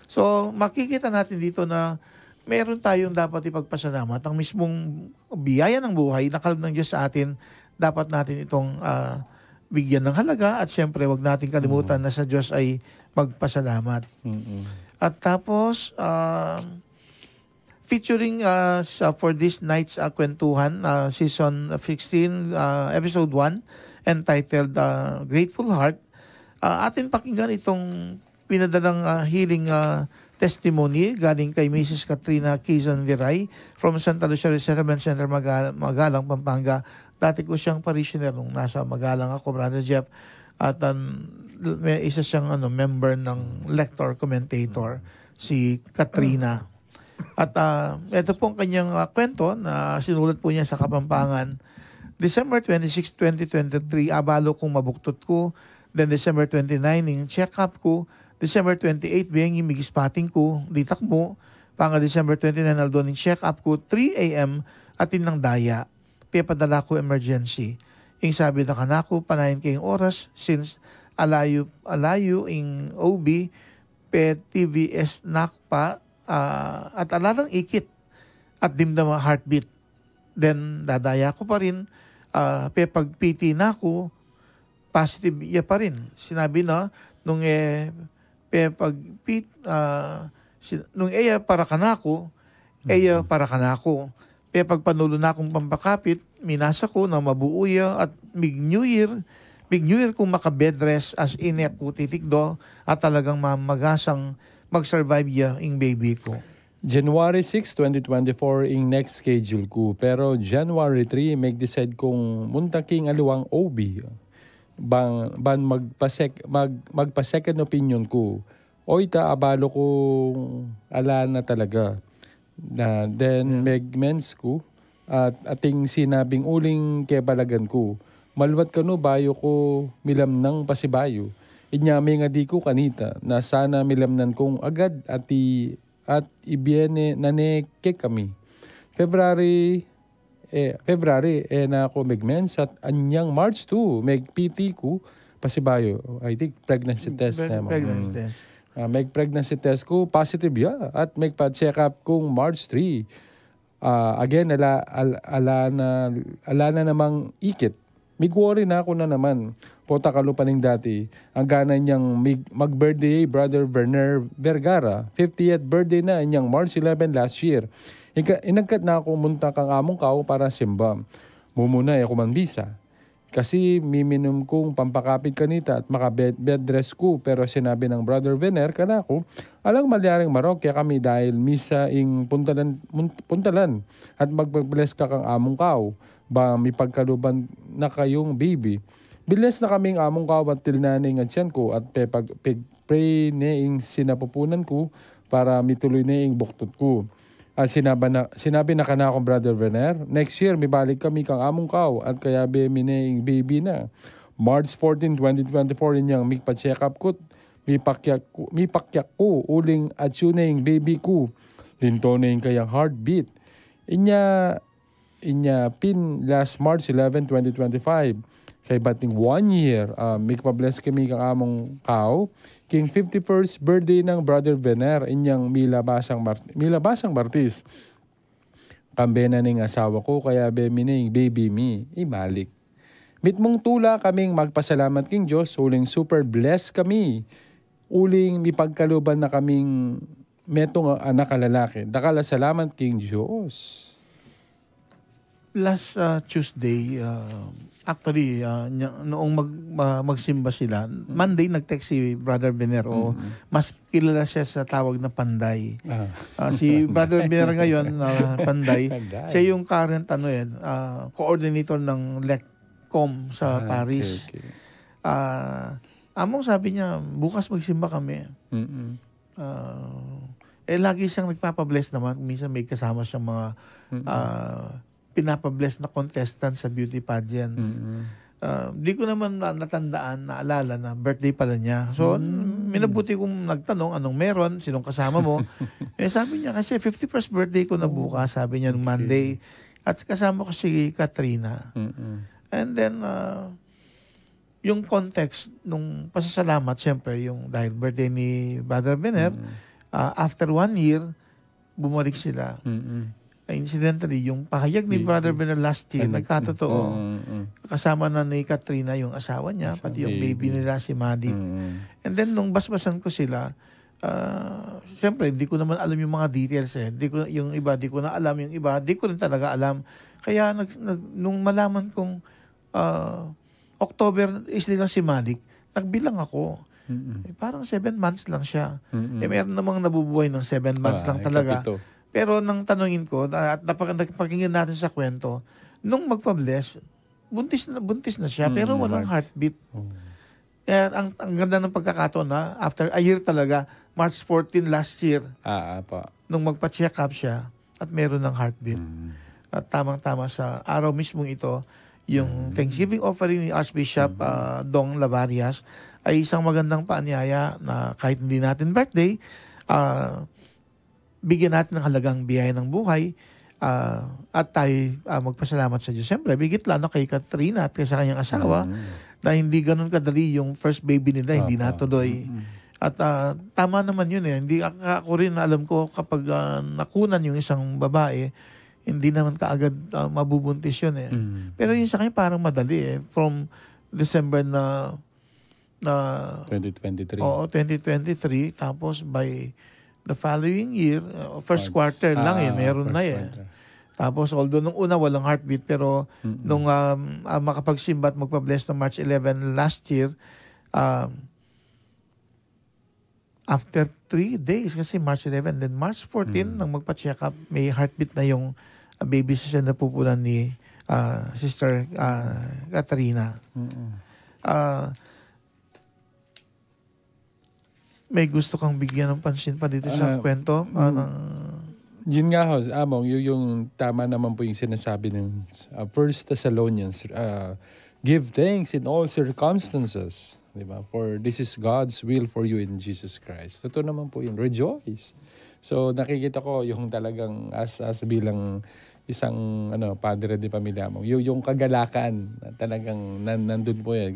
Speaker 3: So, makikita natin dito na meron tayong dapat ipagpasalamat. Ang mismong biyaya ng buhay, nakalab ng Diyos sa atin, dapat natin itong bigyan ng halaga at syempre wag natin kalimutan na sa Diyos ay magpasalamat. At tapos, featuring for this night's kwentuhan, season 16, episode 1, entitled Grateful Heart, atin pakinggan itong pinadalang healing testimony galing kay Mrs. Katrina Quezon Viray from Santa Lucia Resettlement Center, Magalang, Pampanga. Dati ko siyang parishioner nung nasa Magalang ako, Brother Jeff. At may isa siyang member ng lector commentator, si Katrina. At ito pong kanyang kwento na sinulat po niya sa Kapampangan. December 26, 2023, abalo kong mabuktot ko. Then December 29, yung check-up ko. December 28, biyang migispating ko, ditak mo. Panga December 29, aldon yung check-up ko, 3 a.m. atin ng daya. Kaya padala ko emergency. Yung sabi na kanako, panayin kayong oras since alayo in OB, TVS nakpa, at alalang ikit at dimdama heartbeat. Then dadaya ko pa rin, pag PT na ako, positive iya pa rin. Sinabi na, nung nung para kanako, para kanako. Kaya pagpanulo na akong pampakapit, minasa ko na mabuuya at big New Year kung makabed rest as ine ako titikdo at talagang mamagasang mag-survive ya yung baby ko.
Speaker 4: January 6, 2024 yung next schedule ko. Pero January 3, decide kong muntaking aluwang OB. Magpa-second opinion ko. Oy, abalo kong ala na talaga. Then mens ko at ating sinabing uling kebalagan ko. Malwat kano bayo ko milam ng pasibayo. Inyami nga di ko kanita na sana milamnan kong agad at ibiene naneke kami. February na ako mens at anyang March 2 PT ko pasibayo. I think pregnancy test na.
Speaker 3: Pregnancy test.
Speaker 4: Pregnancy test ko, positive ya. At check up kong March 3. Again, ala na namang ikit. Worry na ako na naman. Pota kalupaning dati. Ang gana niyang mag-birthday, Brother Werner Vergara. 50th birthday na niyang March 11 last year. Inagkat na ako munta kang among kao para simba. Mumuna ako manbisa. Kasi miminom kong pampakapit kanita at makabed rest ko. Pero sinabi ng Brother Vener kanako, alang malyaring marokya kami dahil misa ing puntalan at magpag-bless ka kang among kao. Ba may pagkaluban na kayong baby. Biles na kaming among kao until naning at siyan ko at pray na ing sinapupunan ko para mituloy na ing buktot ko. Sinabi na kanakong Brother Vener, next year may balik kami kang among kao at kaya bemine baby na. March 14, 2024 inyang mikpa-check up ko, may pakyak ko, uling at yun na yung baby ko. Linto na yung kayang heartbeat. Inya pin last March 11, 2025. Kay bating 1 year, mikpa-bless kami kang among kao. King 51st birthday ng Brother Vener, inyang milabasang martis. Kambe na ning asawa ko, kaya bemining baby me, ibalik. Mitmong tula kaming magpasalamat king Diyos, uling super blessed kami. Uling mipagkaluban na kaming metong anak kalalaki. Dakala salamat king Diyos.
Speaker 3: Last Tuesday, actually, noong magsimba sila, Monday nag-text si Brother Bener, mas kilala siya sa tawag na Panday. Si Brother Bener ngayon, Panday, siya yung current coordinator ng LECCOM sa Paris.
Speaker 4: Okay.
Speaker 3: Among sabi niya, bukas magsimba kami. Lagi siyang nagpapabless naman. Minsan may kasama siyang mga pinapabless na contestant sa beauty pageants. Di ko naman naalala na birthday pala niya. So, minabuti kong nagtanong, anong meron, sinong kasama mo. Sabi niya, kasi 51st birthday ko na bukas, sabi niya, nung Monday. At kasama ko si Katrina. And then, yung context nung pasasalamat, syempre, yung dahil birthday ni Brother Bener, after 1 year, bumalik sila. Incidentally, yung pahayag ni Brother Bener last year, nagkatotoo. Kasama na ni Katrina yung asawa niya, pati yung baby nila, si Madik. And then, nung basbasan ko sila, siyempre, hindi ko naman alam yung mga details eh. Yung iba, di ko na alam. Yung iba, di ko rin talaga alam. Kaya, nung malaman kong October is nila si Madik, nagbilang ako. Parang 7 months lang siya. Meron namang nabubuhay ng 7 months lang talaga. Pero nang tanungin ko, at napakinggan natin sa kwento, nung magpa-bless, buntis na siya, pero walang heartbeat. Ang ganda ng pagkakataon na, after a year talaga, March 14 last year, nung magpa-check up siya, at meron ng heartbeat. At tamang-tama sa araw mismong ito, yung Thanksgiving offering ni Archbishop Dong Lavarias ay isang magandang paanyaya na kahit hindi natin birthday, bigyan natin ng halagang biyaya ng buhay at tayo magpasalamat sa Diyos. Siyempre, bigit lalo kay Katrina at kay sa kanyang asawa na hindi ganun kadali yung first baby nila, hindi natuloy. At tama naman yun eh. Hindi ako rin alam ko kapag nakunan yung isang babae, hindi naman kaagad mabubuntis yun eh. Pero yun sa kanya parang madali eh. From December na
Speaker 4: 2023.
Speaker 3: Oo, 2023. Tapos by the following year, first quarter lang meron na eh. Tapos although nung una walang heartbeat, pero nung makapagsimba at magpa-bless ng March 11 last year, after 3 days, kasi March 11, then March 14, nang magpa-check up, may heartbeat na yung baby siya na pupunan ni Sister Katrina. May gusto kang bigyan ng pansin pa dito sa kwento?
Speaker 4: Yun nga ho, Among, yung tama naman po yung sinasabi ng 1 Thessalonians, give thanks in all circumstances, diba? For this is God's will for you in Jesus Christ. Totoo naman po yun, rejoice. So nakikita ko yung talagang as bilang isang padre de pamilya mo, yung kagalakan talagang nandun po yan.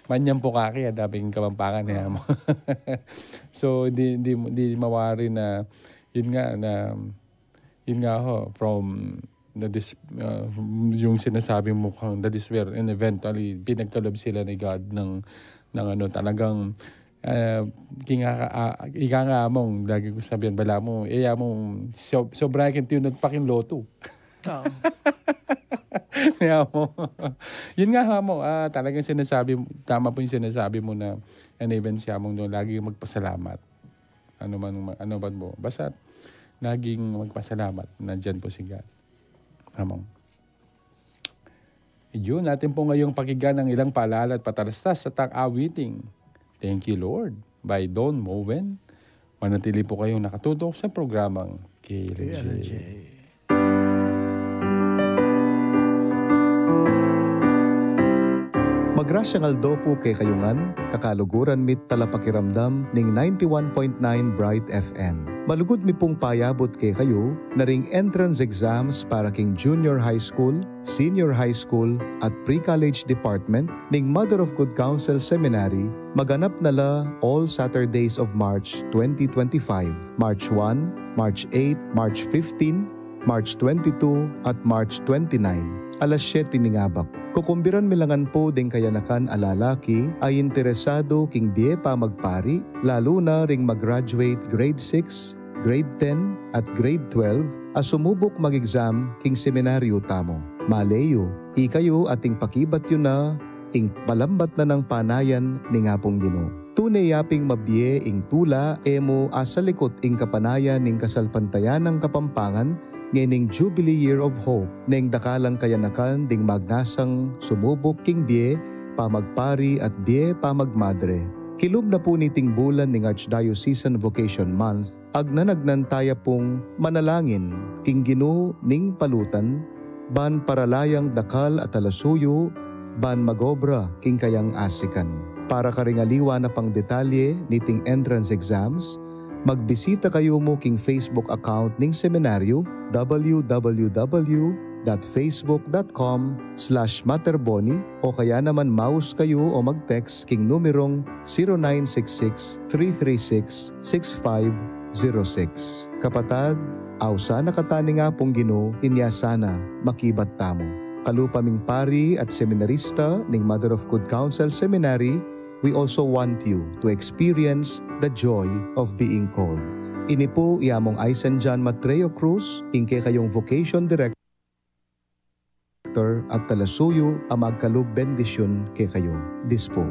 Speaker 4: Manyang po kaki, dabing kamampangan niya mo. So di mawari na yun nga ho, from yung sinasabi mo kang the despair, and eventually pinagkalob sila ni God ng talagang ika nga mong lagi ko sabihan bala mo iya mong sobra kin tiyo nagpakin loto. Yun nga mo talagang sinasabi, tama po yung sinasabi mo na even siya mong lagi magpasalamat. Ano man mo, basta laging magpasalamat, nandyan po si God. Among yun, natin po ngayong pakinggan ng ilang paalala at patalastas sa awiting Thank You Lord by Don Moen. Manatili po kayong nakatutok sa programang KLJ.
Speaker 7: Magrasyang aldo po kay kayungan, kakaluguran mit talapakiramdam ning 91.9 Bright FM. Malugod mi pong payabot kay kayo na ring entrance exams para king junior high school, senior high school at pre-college department ning Mother of Good Counsel Seminary maganap nala all Saturdays of March 2025, March 1, March 8, March 15, March 22 at March 29, alas 7 ningabak. Kukumbiran milangan po ding kayanakan alalaki ay interesado king biye pa magpari, lalo na ring mag-graduate grade 6, grade 10 at grade 12 as sumubok mag-exam king seminaryo tamo. Maleyo, ikayo ating pakibat yun na ing palambat na ng panayan ni ngapong Ginoo. Tunay yaping mabiye ing tula emo asa likot ing kapanayan ning kasalpantayan ng Kapampangan nganing Jubilee Year of Hope ning dakalang kayanakan ding magnasang sumubok king biye pamagpari at biye pamagmadre. Kilom na po niting bulan ning Archdiocesan Vocation Month agnanagnan taya pong manalangin king Ginoo ning palutan ban paralayang dakal at alasuyo ban magobra king kayang asikan. Para karingaliwa na pang detalye niting entrance exams, magbisita kayo mo king Facebook account ning seminaryo www.facebook.com/materboni o kaya naman mouse kayo o mag-text king numerong 0966-336-6506. Kapatad, aw sana katani nga pong Ginoo, inya sana makibat tamo. Kalupaming pari at seminarista ning Mother of Good Counsel Seminary, we also want you to experience the joy of being called. Ini po iamong Aisen John Matreo Cruz, ingke kayong Vocation Director at talasuyo ang magkalub bendisyon kay kayo. This po.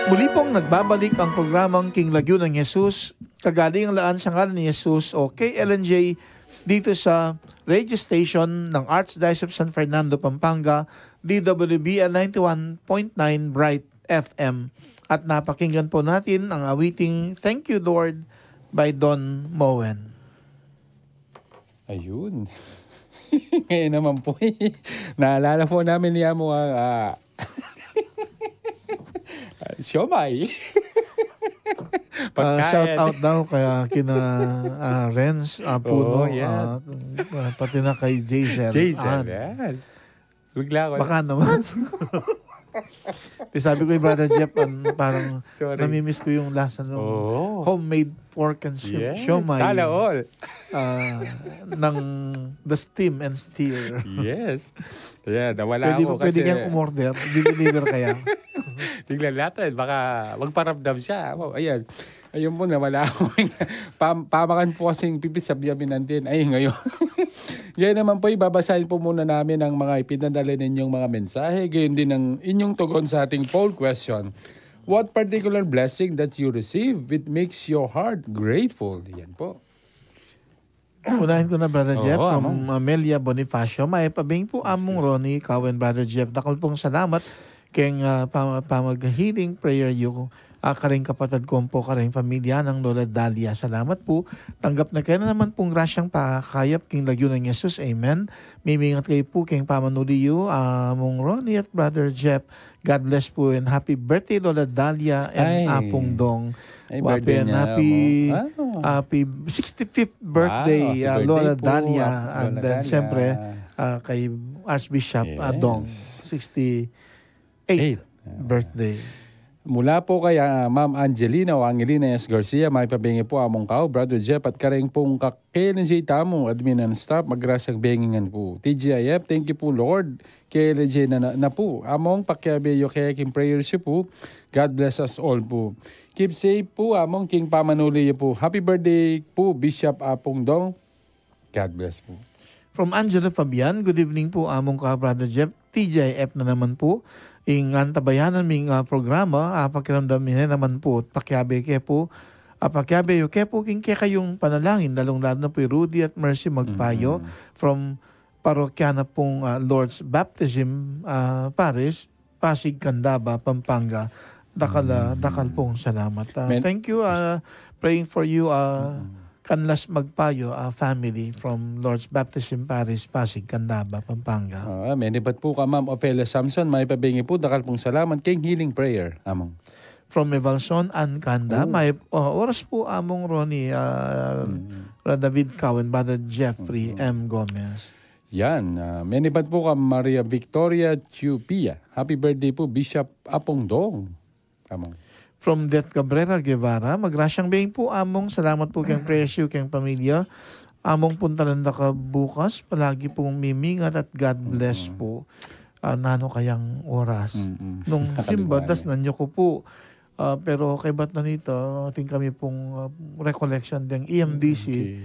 Speaker 3: Muli pong nagbabalik ang programang King Lagyo ng Jesus, Kagalingan sa Ngalan ni Jesus o KLNJ dito sa radio station ng Archdiocese of San Fernando, Pampanga, DWBL 91.9 Bright FM. At napakinggan po natin ang awiting Thank You Lord by Don Moen.
Speaker 4: Ayun. Ngayon naman po, naalala po namin niya mo ang siomay.
Speaker 3: Shout out daw kaya kina Renz Puno,
Speaker 4: yeah.
Speaker 3: Pati na kay Jason.
Speaker 4: Yan. Bigla ko.
Speaker 3: Baka naman. Sabi ko yung Brother Jeff, parang
Speaker 4: Sorry.
Speaker 3: namimiss ko yung lasa ng homemade pork and siomay.
Speaker 4: Sana all.
Speaker 3: Ng the steam and steer.
Speaker 4: Yes. Yeah, nawala ako
Speaker 3: Pwede
Speaker 4: kasi.
Speaker 3: kayang umorder. Deliver kaya.
Speaker 4: Tignan natin, baka magparamdam siya. Oh, ayan. Ayun po, nawala ako. Pamakan po kasing pipisabyamin natin. Ay, ngayon. Ngayon naman po, ibabasahin po muna namin ang mga ipinadala ninyong mga mensahe. Gayon din ang inyong tugon sa ating poll question. What particular blessing that you receive, it makes your heart grateful? Yan po.
Speaker 3: Unahin ko na, Brother Jeff, from
Speaker 4: among.
Speaker 3: Amelia Bonifacio. May pabing po among Ronnie, Cowen, Brother Jeff. Dakal pong salamat keng pamag-healing prayer yung karing kapatid ko po, karing pamilya ng Lola Dalia. Salamat po. Tanggap na kayo na naman pong grasyang pakayap king Lagyo ng Jesus. Amen. Mimingat kayo po king pamanuliyo among Ronnie at Brother Jeff. God bless po and happy birthday Lola Dalia and Apong Dong.
Speaker 4: Birthday niya,
Speaker 3: happy 65th birthday,
Speaker 4: happy
Speaker 3: Lola
Speaker 4: birthday po,
Speaker 3: Dalia.
Speaker 4: Lola
Speaker 3: And then
Speaker 4: Dalia.
Speaker 3: siyempre kay Archbishop Dong. 68th birthday.
Speaker 4: Mula po kay Ma'am Angelina o Angelina S. Garcia, may pabingi po among kao, Brother Jeff, at karing pong KLNJ Tamo, admin and staff, magrasang bengingan po. TGIF, thank you po Lord, KLNJ na po. Among pakyabeyo kaya king prayers you po, God bless us all po. Keep safe po, among king pamanuli po. Happy birthday po, Bishop Apong Dong. God bless po.
Speaker 3: From Angela Fabian, good evening po among ka, Brother Jeff. TGIF na naman po. Ingan tabayanan ming programa, pakiramdam niya naman po, pakyabe ke po, pakyabe yo ke po king kayong panalangin, lalong-lalo na po Rudy at Mercy Magpayo from parokyana pong Lord's Baptism Parish, Pasig, Candaba, Pampanga. Dakal pong salamat. Thank you, praying for you, Kanlas Magpayo, family from Lord's Baptism Parish, Pasig, Candaba, Pampanga.
Speaker 4: Menibat po ka, Ma'am Ophelia Samson, may pabingi po, dakal pong salamat, king healing prayer, among.
Speaker 3: From Evalson and Kanda, may oras po among Ronnie, David Cowen, Brother Jeffrey M. Gomez.
Speaker 4: Yan, menibat po ka, Maria Victoria Chupia. Happy birthday po, Bishop Apong Dong. Among.
Speaker 3: From Det Cabrera Guevara, magrasyang bing po among, salamat po kayong prayers you, kayong pamilya. Among puntalanda ka bukas, palagi pong mimingat at God bless po. Nano kayang oras. Nung simba, das nanyo ko po. Pero kay ba't na nito, ating kami pong recollection ng EMDC.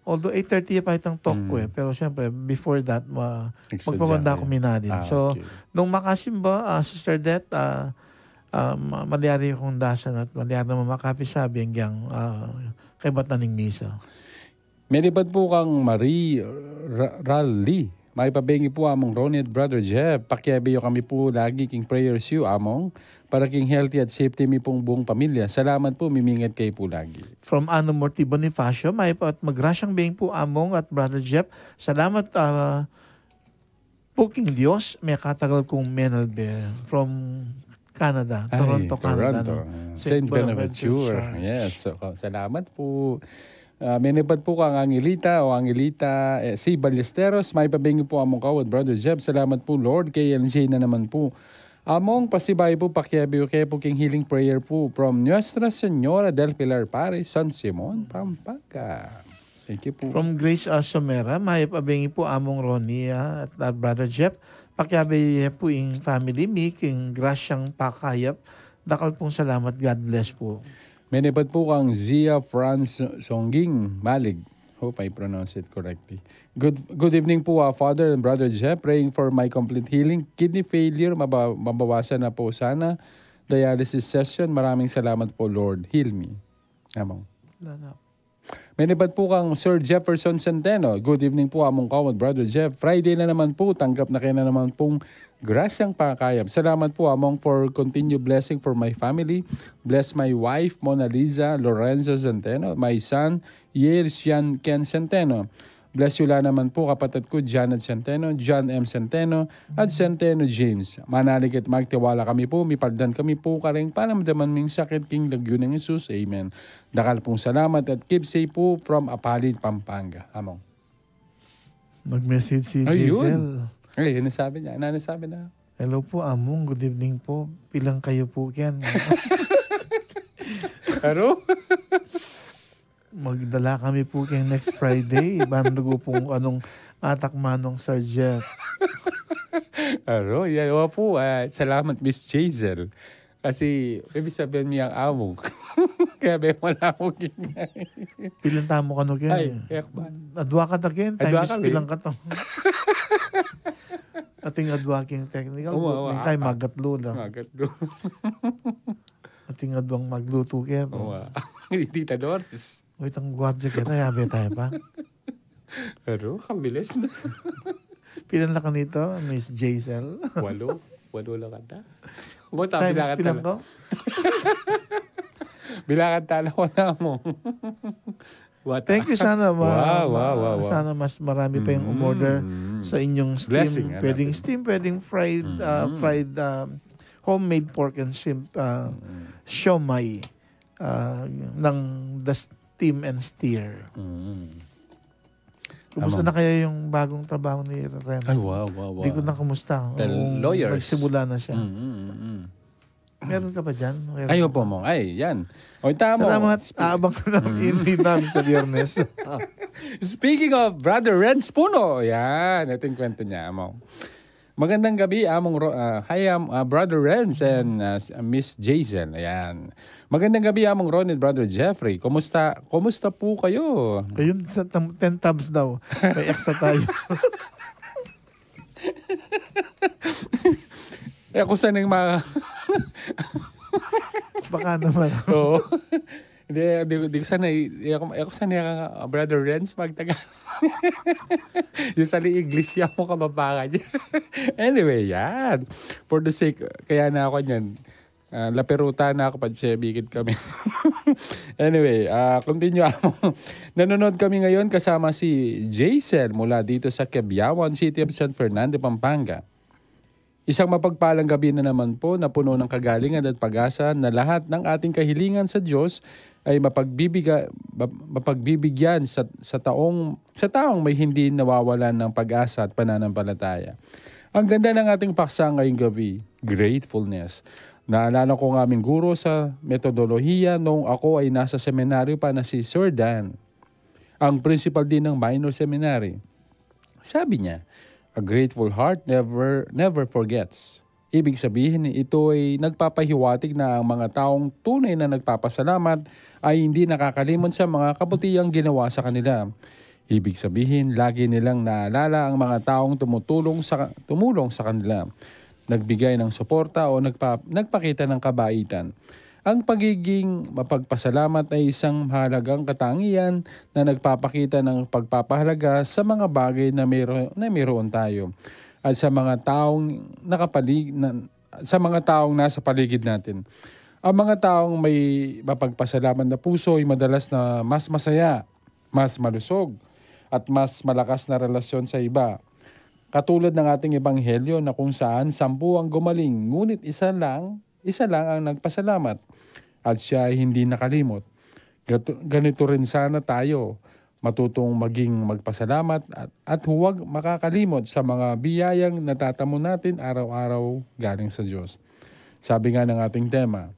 Speaker 3: Although 8:30 pa itang talk ko pero syempre, before that, magpapanda ko minadin. So, nung makasimba, Sister Det, malyari akong dasan at malyari naman makapisabi hanggang kay ba't na ning misa.
Speaker 4: Menibat po kang Marie Rally. May pabengi po among Ronnie at Brother Jeff. Pakyabeyo kami po lagi king prayers you among para king healthy at safety mi pong buong pamilya. Salamat po, mimingat kayo po lagi.
Speaker 3: From Ano Morty Bonifacio, may at magrasyang bing po among at Brother Jeff. Salamat po king Diyos, may katagal kong Menalbe from Canada, Toronto, Canada.
Speaker 4: St. Bonaventure. Yes, so, salamat po. Menibat po kang Angelita o Angelita si Ballesteros. May pabingi po among kawad, Brother Jeff. Salamat po, Lord. Kay LJ na naman po. Among pasibay po, pakyabiyo kayo po king healing prayer po from Nuestra Señora del Pilar Pare, San Simon, Pampanga. Thank you po.
Speaker 3: From Grace Somera, may pabingi po among Ronnie at Brother Jeff. Pakyabiyo po yung family me, king grasyang pakayap. Dakal pong salamat. God bless po.
Speaker 4: Menibat po kang Zia Franz Songging Malig. Hope I pronounce it correctly. Good evening po, Father and Brother Jeff. Praying for my complete healing. Kidney failure, mabawasan na po sana. dialysis session. Maraming salamat po, Lord. Heal me. Among.
Speaker 3: Wala na.
Speaker 4: May nabad po kang Sir Jefferson Centeno. Good evening po among kawad, Brother Jeff. Friday na naman po, tanggap na kayo na naman pong grasyang pakayam. Salamat po among for continued blessing for my family. Bless my wife, Mona Lisa Lorenzo Centeno. My son, Yersian Ken Centeno. Bless you lang naman po kapatid ko, Janet Centeno, John M. Centeno, at Centeno James. Manalig at magtiwala kami po, mipaldan kami po karing panamdaman ming sakit king lagyo ng Jesus. Amen. Dakal pong salamat at keep safe po from Apalid, Pampanga. Among.
Speaker 3: Nag-message si
Speaker 4: Ayun.
Speaker 3: Jaisel.
Speaker 4: Ay, ano sabi niya? Ano sabi na?
Speaker 3: Hello po, Among. Good evening po. Pilang kayo po yan?
Speaker 4: Ano?
Speaker 3: Magdala kami po kayong next Friday. Bandugo pong anong atak manong Sargent.
Speaker 4: Ano? Yan po. Salamat, Miss Jaisel. Kasi, ibig sabihin mo yung among. Kaya may wala akong ginay.
Speaker 3: Pilang tamo ka no kaya?
Speaker 4: Ay, kaya ba?
Speaker 3: Adwa ka takin.
Speaker 4: Adwa
Speaker 3: Time is
Speaker 4: kami.
Speaker 3: pilang ka to. Ating adwaking technical. Kay magatlo lang.
Speaker 4: Magatlo.
Speaker 3: Ating adwang magluto kaya.
Speaker 4: Tita Doris.
Speaker 3: Wait, ang gwardiya kita. Yabe tayo pa.
Speaker 4: Pero, kabilis na.
Speaker 3: Pilang lang ka nito, Miss Jaisel.
Speaker 4: 8. 8 lang kanta. Buta,
Speaker 3: Time is
Speaker 4: bilangan
Speaker 3: pilang
Speaker 4: tala.
Speaker 3: ko.
Speaker 4: Bilangan tala ko na mo.
Speaker 3: Thank you sana.
Speaker 4: Wow.
Speaker 3: Sana mas marami pa yung umorder sa inyong steam.
Speaker 4: Blessing,
Speaker 3: Pwedeng steam, pwedeng fried, homemade pork and shrimp siomai ng the steam and steer. Kumusta na kaya yung bagong trabaho ni Renz?
Speaker 4: Ay, wow.
Speaker 3: Hindi ko na kumusta.
Speaker 4: The lawyers.
Speaker 3: Nagsimula na siya. Meron ka pa dyan?
Speaker 4: Ayaw po mo. Ay, yan. O, tama.
Speaker 3: Salamat. Aabang ka ng hindi namin sa Biyernes.
Speaker 4: Speaking of Brother Renz Puno, yan. Ito yung kwento niya, Amo. Magandang gabi, hi, Brother Renz and Miss Jaisel. Ayan. Magandang gabi, among Ron and Brother Jeffrey. Kumusta po kayo?
Speaker 3: Ayun, sa 10 tabs daw. May extra tayo.
Speaker 4: Ako sana yung mga...
Speaker 3: Baka naman.
Speaker 4: Oo. Hindi ko sana, ako sana yung Brother Renz magtagal. Yung sa iglesia mo kababaka dyan. Anyway, yan. For the sake, kaya na ako niyan. Laperuta na ako pag bigit kami. Anyway, continue ako. Nanonood kami ngayon kasama si Jaisel mula dito sa Quebiawan City of San Fernando, Pampanga. Isang mapagpalang gabi na naman po na puno ng kagalingan at pag-asa na lahat ng ating kahilingan sa Diyos ay mapagbibigyan sa taong may hindi nawawalan ng pag-asa at pananampalataya. Ang ganda ng ating paksa ngayong gabi, gratefulness. Naalala ko ng aming guro sa metodolohiya noong ako ay nasa seminaryo pa na si Sir Dan, ang principal din ng minor seminary. Sabi niya, a grateful heart never forgets. Ibig sabihin, ito ay nagpapahiwatig na ang mga taong tunay na nagpapasalamat ay hindi nakakalimot sa mga kabutihang ginawa sa kanila. Ibig sabihin, lagi nilang naalala ang mga taong tumulong sa kanila, nagbigay ng suporta o nagpakita ng kabaitan. Ang pagiging mapagpasalamat ay isang mahalagang katangian na nagpapakita ng pagpapahalaga sa mga bagay na mayroon tayo at sa mga taong nasa paligid natin. Ang mga taong may mapagpasalamat na puso ay madalas na mas masaya, mas malusog, at mas malakas na relasyon sa iba. Katulad ng ating ebanghelyo na kung saan 10 ang gumaling, ngunit isa lang ang nagpasalamat at siya ay hindi nakalimot. Ganito rin sana tayo, matutong maging magpasalamat at huwag makakalimot sa mga biyayang natatamo natin araw-araw galing sa Diyos. Sabi nga ng ating tema,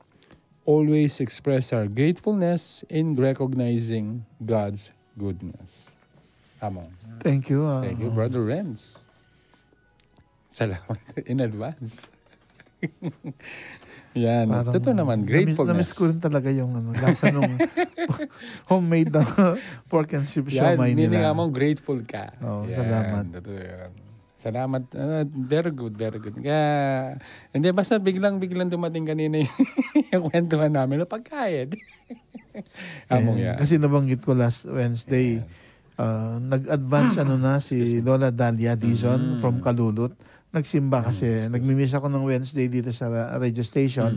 Speaker 4: always express our gratefulness in recognizing God's goodness. Amon.
Speaker 3: Thank you.
Speaker 4: Thank you, Brother Renz. Salamat in advance. Yan. Totoo naman, gratefulness.
Speaker 3: Namiss ko rin talaga yung lasa nung homemade na pork and shrimp siomai nila.
Speaker 4: Meaning nga mong grateful ka.
Speaker 3: Oh,
Speaker 4: yan,
Speaker 3: salamat.
Speaker 4: Totoo yan. Salamat. Very good, very good. Kaya, hindi, basta biglang dumating kanina yung kwentuhan namin na pagkain. Among yan.
Speaker 3: Kasi nabanggit ko last Wednesday, nag-advance si Lola Dalia Dizon from Kalulot. Nagsimba kasi. Nagmimiss ako ng Wednesday dito sa radio station.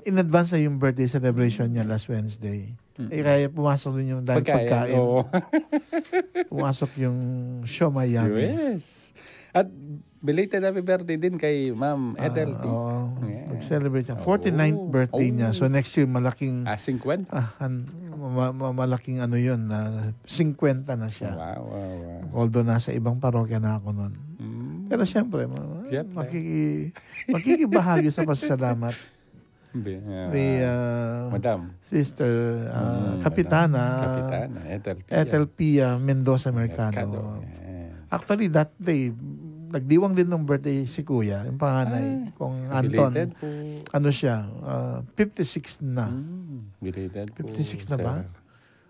Speaker 3: In advance na yung birthday celebration niya last Wednesday. Kaya pumasok din yung dahil pagkain. Pumasok yung Shomayami.
Speaker 4: Yes. At belated happy birthday din kay Ma'am Ethel.
Speaker 3: Nag-celebrate siya. 49th birthday niya. So next year malaking
Speaker 4: 50?
Speaker 3: malaking ano yun, 50 na siya.
Speaker 4: Wow.
Speaker 3: Although nasa ibang parokya na ako nun. Pero syempre, makikibahagi sa pasasalamat ni
Speaker 4: Madam
Speaker 3: Sister Kapitana Ethel Pia Mendoza Mercado.
Speaker 4: Yes.
Speaker 3: Actually, that day, nagdiwang din ng birthday si Kuya, yung panganay, kung Anton. Ano siya, 56 na.
Speaker 4: Belated po.
Speaker 3: 56 na ba?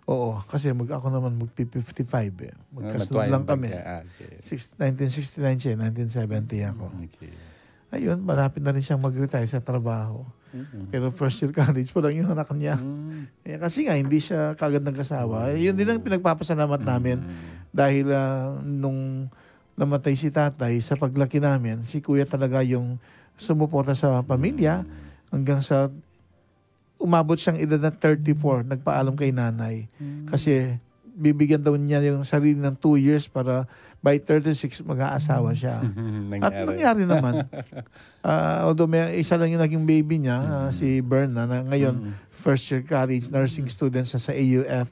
Speaker 3: Oo, kasi ako naman mag-55 eh. Magkasunod lang kami. 1969 siya, 1970 ako.
Speaker 4: Okay.
Speaker 3: Ayun, malapit na rin siyang mag-retire sa trabaho. Pero first year college pa lang yung anak niya. Kasi nga, hindi siya kagad nagkasawa. Yun din ang pinagpapasalamat namin. Dahil nung namatay si tatay, sa paglaki namin, si Kuya talaga yung sumuporta sa pamilya hanggang sa umabot siyang edad na 34, nagpaalam kay nanay. Kasi bibigyan daw niya yung sarili ng 2 years para by 36 mag-aasawa siya. At nangyari naman. Although may isa lang yung naging baby niya, si Berna, na ngayon first year college nursing student sa AUF.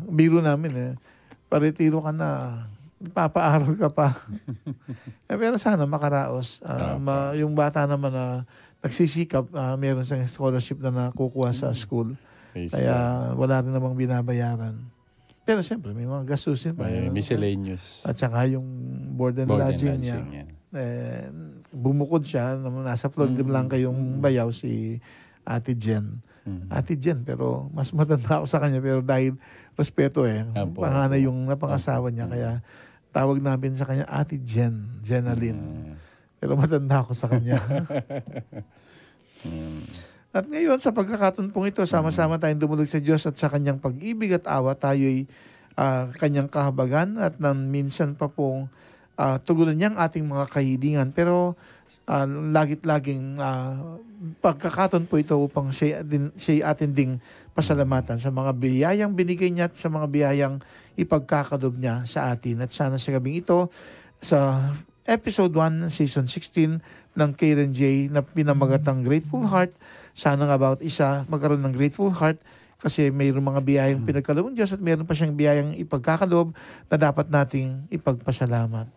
Speaker 3: Biro namin paretiro ka na, papaaral ka pa. Pero sana makaraos. Yung bata naman na nagsisikap, meron siyang scholarship na nakukuha sa school. Kaya wala rin namang binabayaran. Pero siyempre, may mga gastusin pa.
Speaker 4: Miscellaneous.
Speaker 3: At saka yung board and lodging niya. Bumukod siya. Nasa Florida lang kayong bayaw si Ate Jen. Ate Jen, pero mas matanda ako sa kanya. Pero dahil respeto panganay yung napangasawa niya. Kaya tawag namin sa kanya Ate Jen, Jenaline. Pero matanda ako sa kanya. At ngayon, sa pagkakataon pong ito, sama-sama tayong dumulog sa Diyos at sa kanyang pag-ibig at awa, tayo'y kanyang kahabagan at nang minsan pa pong tugunan niyang ating mga kahilingan. Pero lagit-laging pagkakataon po ito upang siya atin ding pasalamatan sa mga biyayang binigay niya at sa mga biyayang ipagkakalob niya sa atin. At sana sa gabing ito, sa Episode 1, Season 16 ng Karen J na pinamagatang Grateful Heart, sana nga bawat isa magkaroon ng grateful heart kasi mayroong mga biyayang pinagkaloob ng Diyos at mayroon pa siyang biyayang ipagkakaloob na dapat nating ipagpasalamat.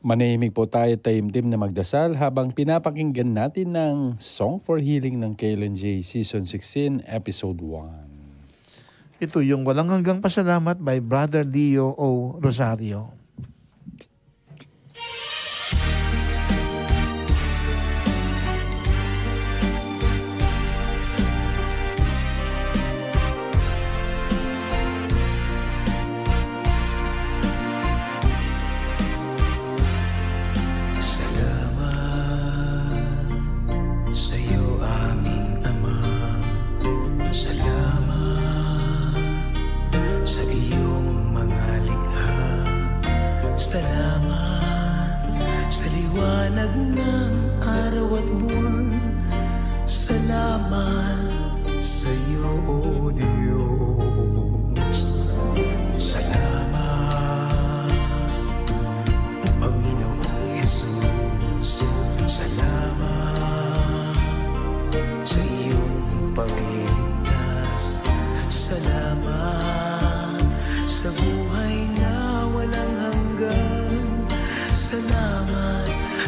Speaker 4: Manahimik po tayo taimtim na magdasal habang pinapakinggan natin ng Song for Healing ng Karen J Season 16, Episode 1.
Speaker 3: Ito yung Walang Hanggang Pasalamat by Brother Leo O. Rosario.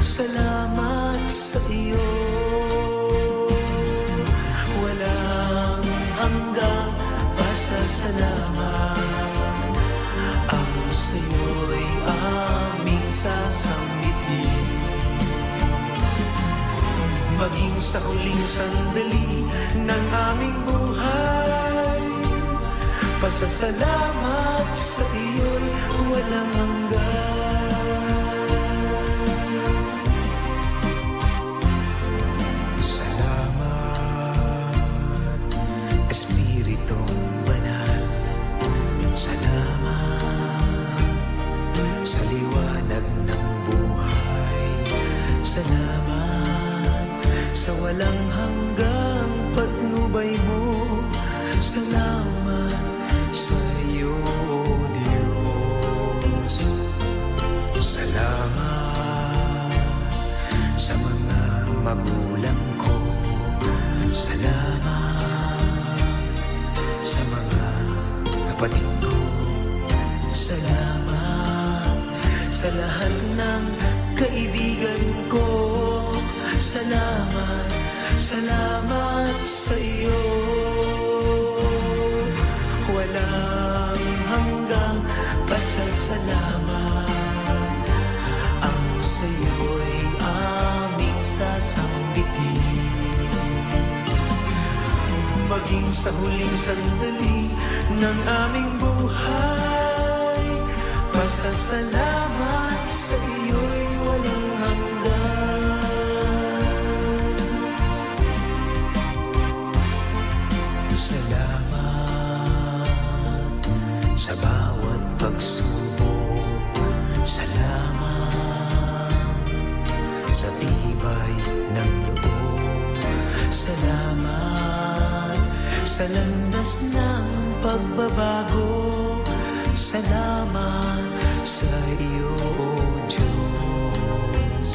Speaker 8: Salamat sa iyo. Walang hanggang pasasalamat. Ang sa iyo'y aming sasambitin. Maging sa huling sandali ng aming buhay, pasasalamat sa iyo'y walang hanggan. Salamat, Espiritong Banal. Salamat sa liwanag ng buhay. Salamat sa walang hanggang patnubay mo. Salamat sa iyo, Diyos. Salamat sa mga magulang ko. Salamat sa mga kapatid ko. Salamat sa lahat ng kaibigan ko. Salamat, salamat sa iyo. Walang hanggang pasasalamat ang sa iyo'y aming sasambitin. Maging sa huling sandali ng aming buhay, pasasalamat sa iyo'y walang hanggan. Salamat sa bawat pagsubok. Salamat sa tibay ng loob. Salamat sa landas ng pagbabago. Salamat sa iyo, Diyos.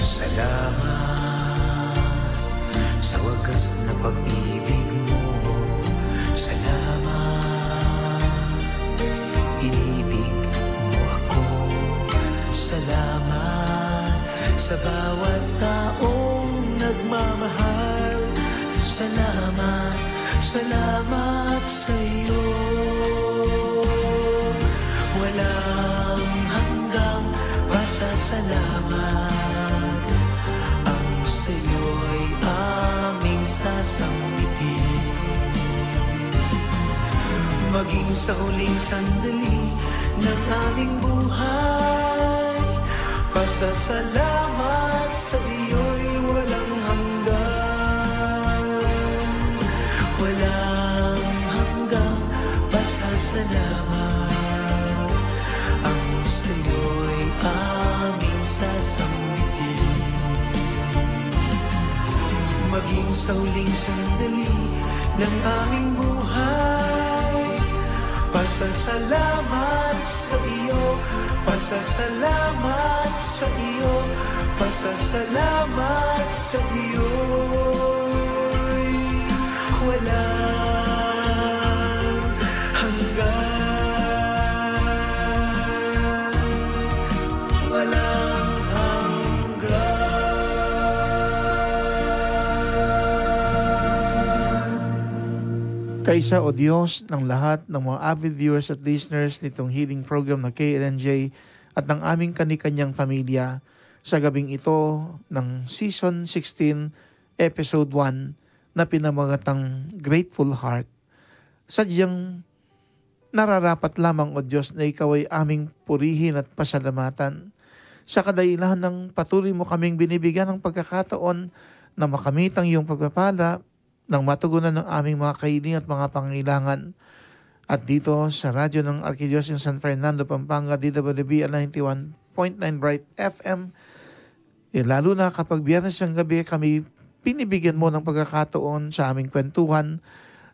Speaker 8: Salamat sa wagas na pag-ibig mo. Salamat, inibig mo ako. Salamat sa bawat taong nagmamahal. Salamat, salamat sa iyo. Walang hanggang pasasalamat ang sa iyo'y aming sasambitin. Maging sa huling sandali ng aming buhay, pasasalamat sa iyo'y walang hanggan. Walang hanggang pasasalamat ang sa iyo'y aming sasambitin. Maging sa huling sandali ng aming buhay, pasasalamat sa iyo, pasasalamat sa iyo, pasasalamat sa iyo. Walang hanggan, walang hanggan.
Speaker 3: Kaisa o Diyos ng lahat ng mga avid viewers at listeners nitong healing program na KLNJ at ng aming kanikanyang pamilya sa gabing ito ng Season 16, Episode 1 na pinamagatang Grateful Heart. Sadyang nararapat lamang o Diyos na ikaw ay aming purihin at pasalamatan. Sa kadailahan ng patuloy mo kaming binibigyan ng pagkakataon na makamit ang iyong pagpapala nang matugunan ng aming mga kahiling at mga pangailangan. At dito sa radyo ng Arkidiocese ng San Fernando, Pampanga, DWB 91.9 Bright FM, lalo na kapag Biyernes ng gabi kami pinibigyan mo ng pagkakataon sa aming kwentuhan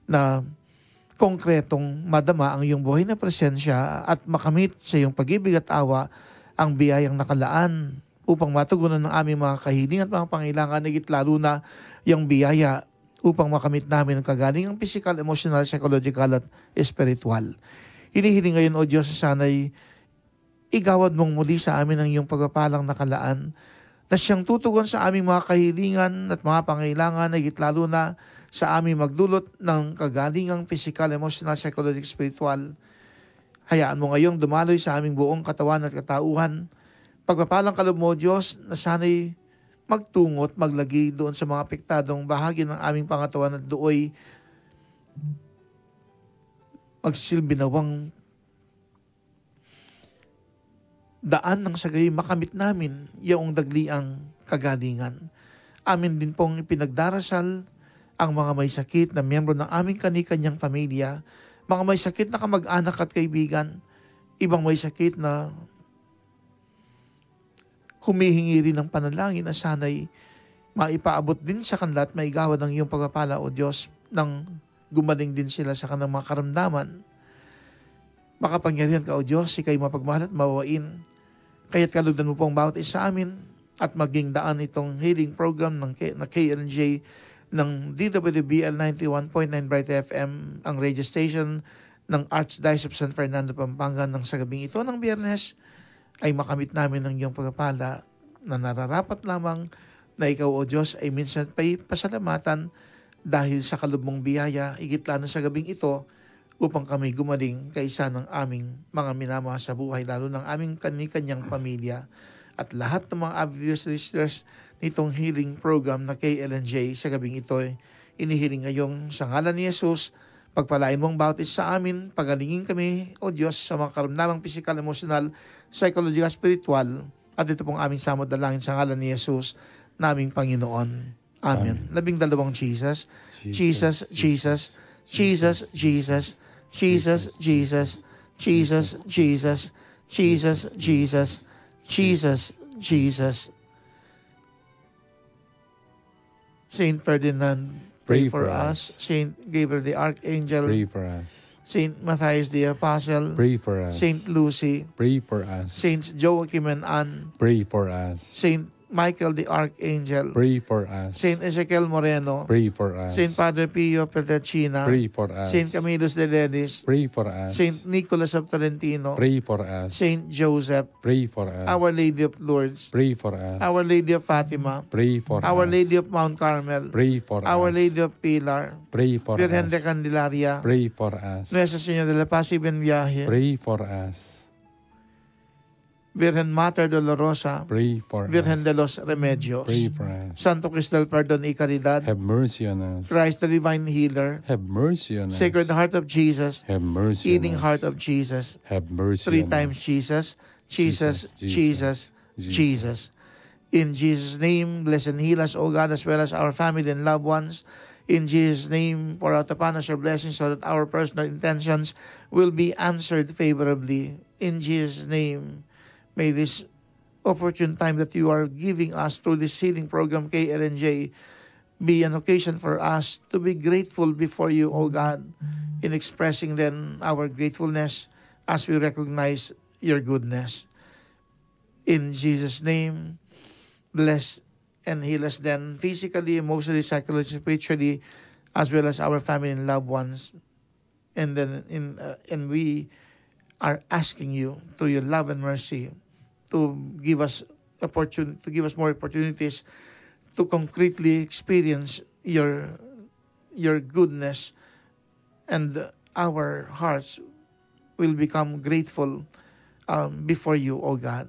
Speaker 3: na konkretong madama ang iyong buhay na presensya at makamit sa iyong pag-ibig at awa ang biyayang nakalaan upang matugunan ng aming mga kahiling at mga pangailangan, higit lalo na yung biyaya upang makamit namin ang kagalingang physical, emotional, psychological at spiritual. Hinihiling ngayon, O Diyos, sana'y igawad mong muli sa amin ang iyong pagpapalang nakalaan na siyang tutugon sa aming mga kahilingan at mga pangailangan, higit lalo na sa aming magdulot ng kagalingang physical, emotional, psychological, spiritual. Hayaan mo ngayong dumaloy sa aming buong katawan at katauhan. Pagpapalang kaloob mo, Diyos, na sana'y magtungot, maglagi doon sa mga apektadong bahagi ng aming pangatawan at dooy magsilbi nawang daan ng sagay makamit namin yaong dagliang kagalingan. Amin din pong ipinagdarasal ang mga may sakit na miyembro ng aming kani-kanyang pamilya, mga may sakit na kamag-anak at kaibigan, ibang may sakit na humihingi rin ng panalangin na sana'y maipaabot din sa kanila at maigawan ng iyong pagpapala, O Diyos, nang gumaling din sila sa kanilang mga karamdaman. Makapangyarihan ka, O Diyos, ika'y mapagmahal at mawawain. Kaya't kalugdan mo po ang bawat isa amin at maging daan itong healing program ng KLNJ ng DWBL 91.9 Bright FM, ang radio station ng Archdiocese of San Fernando, Pampanga, ng sa gabing ito ng Biyernes ay makamit namin ng iyong pagpapala na nararapat lamang na ikaw, O Diyos, ay minsan pa'y pasalamatan dahil sa kalubmong biyaya, higit lalo sa gabing ito upang kami gumaling kaisa ng aming mga minamahal sa buhay, lalo ng aming kani-kanyang pamilya at lahat ng mga obvious listeners nitong healing program na KLNJ sa gabing ito. Inihiling ngayong sa ngalan ni Jesus, pagpalain mong bawat isa sa amin, pagalingin kami, O Diyos, sa mga karamdamang physical, emotional, psychological, spiritual, at ito pong aming samod dalangin sa ngalan ni Jesus, naming Panginoon. Amen. 12 Jesus. Jesus, Jesus, Jesus, Jesus, Jesus, Jesus, Jesus, Jesus, Jesus, Jesus, Jesus, Jesus. Saint Ferdinand, pray for us. Saint Gabriel the Archangel,
Speaker 4: Pray for us.
Speaker 3: Saint Matthias the Apostle,
Speaker 4: Pray for us.
Speaker 3: Saint Lucy,
Speaker 4: Pray for us.
Speaker 3: Saints Joachim and Anne,
Speaker 4: Pray for us.
Speaker 3: Saint Michael the Archangel,
Speaker 4: Pray for us.
Speaker 3: Saint Ezekiel Moreno,
Speaker 4: Pray for us.
Speaker 3: Saint Padre Pio Petrachina,
Speaker 4: Pray for us.
Speaker 3: Saint Camillus de Ledis,
Speaker 4: Pray for us.
Speaker 3: Saint Nicholas of Tolentino,
Speaker 4: Pray for us.
Speaker 3: Saint Joseph,
Speaker 4: Pray for us.
Speaker 3: Our Lady of Lourdes,
Speaker 4: Pray for us.
Speaker 3: Our Lady of Fatima,
Speaker 4: Pray for
Speaker 3: Our
Speaker 4: us.
Speaker 3: Lady of Mount Carmel,
Speaker 4: Pray for
Speaker 3: Our
Speaker 4: us.
Speaker 3: Lady of Pilar,
Speaker 4: Pray for
Speaker 3: Virgen
Speaker 4: us.
Speaker 3: de Candelaria,
Speaker 4: Pray for us.
Speaker 3: Nuestra Señora de la Paz y Benviaje,
Speaker 4: Pray for us.
Speaker 3: Virgen Mater Dolorosa,
Speaker 4: Pray for
Speaker 3: Virgen
Speaker 4: us.
Speaker 3: de los Remedios,
Speaker 4: Pray for us.
Speaker 3: Santo Cristo del Perdón y Caridad,
Speaker 4: Have mercy on us.
Speaker 3: Christ the Divine Healer,
Speaker 4: Have mercy on us.
Speaker 3: Sacred Heart of Jesus,
Speaker 4: Have mercy
Speaker 3: Healing
Speaker 4: on us.
Speaker 3: Heart of Jesus,
Speaker 4: Have mercy
Speaker 3: 3
Speaker 4: on
Speaker 3: times
Speaker 4: us.
Speaker 3: Jesus, Jesus, Jesus,
Speaker 4: Jesus.
Speaker 3: Jesus. In Jesus' name, bless and heal us, O God, as well as our family and loved ones. In Jesus' name, pour out upon us your blessings so that our personal intentions will be answered favorably. In Jesus' name, may this opportune time that you are giving us through this healing program, KLNJ, be an occasion for us to be grateful before you, O God, in expressing then our gratefulness as we recognize your goodness. In Jesus' name, bless and heal us then physically, emotionally, psychologically, spiritually, as well as our family and loved ones. And then and we are asking you through your love and mercy to give us more opportunities to concretely experience your goodness, and our hearts will become grateful before you, O God.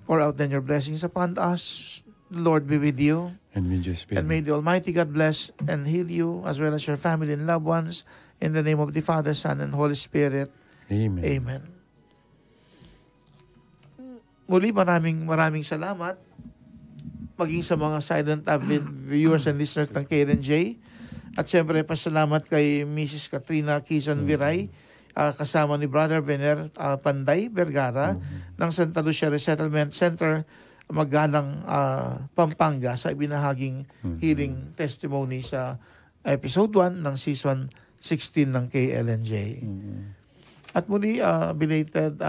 Speaker 3: Pour out then your blessings upon us. The Lord be with you.
Speaker 4: And we just
Speaker 3: And may the Almighty God bless and heal you as well as your family and loved ones. In the name of the Father, Son, and Holy Spirit.
Speaker 4: Amen.
Speaker 3: Amen. Muli, maraming salamat. Maging sa mga silent avid viewers and listeners ng KLNJ. At siyempre, pasalamat kay Mrs. Katrina Quezon Viray, kasama ni Brother Vener Panday Vergara ng Santa Lucia Resettlement Center, Magalang, Pampanga, sa ibinahaging healing testimony sa episode 1 ng season 16 ng KLNJ. At muli, belated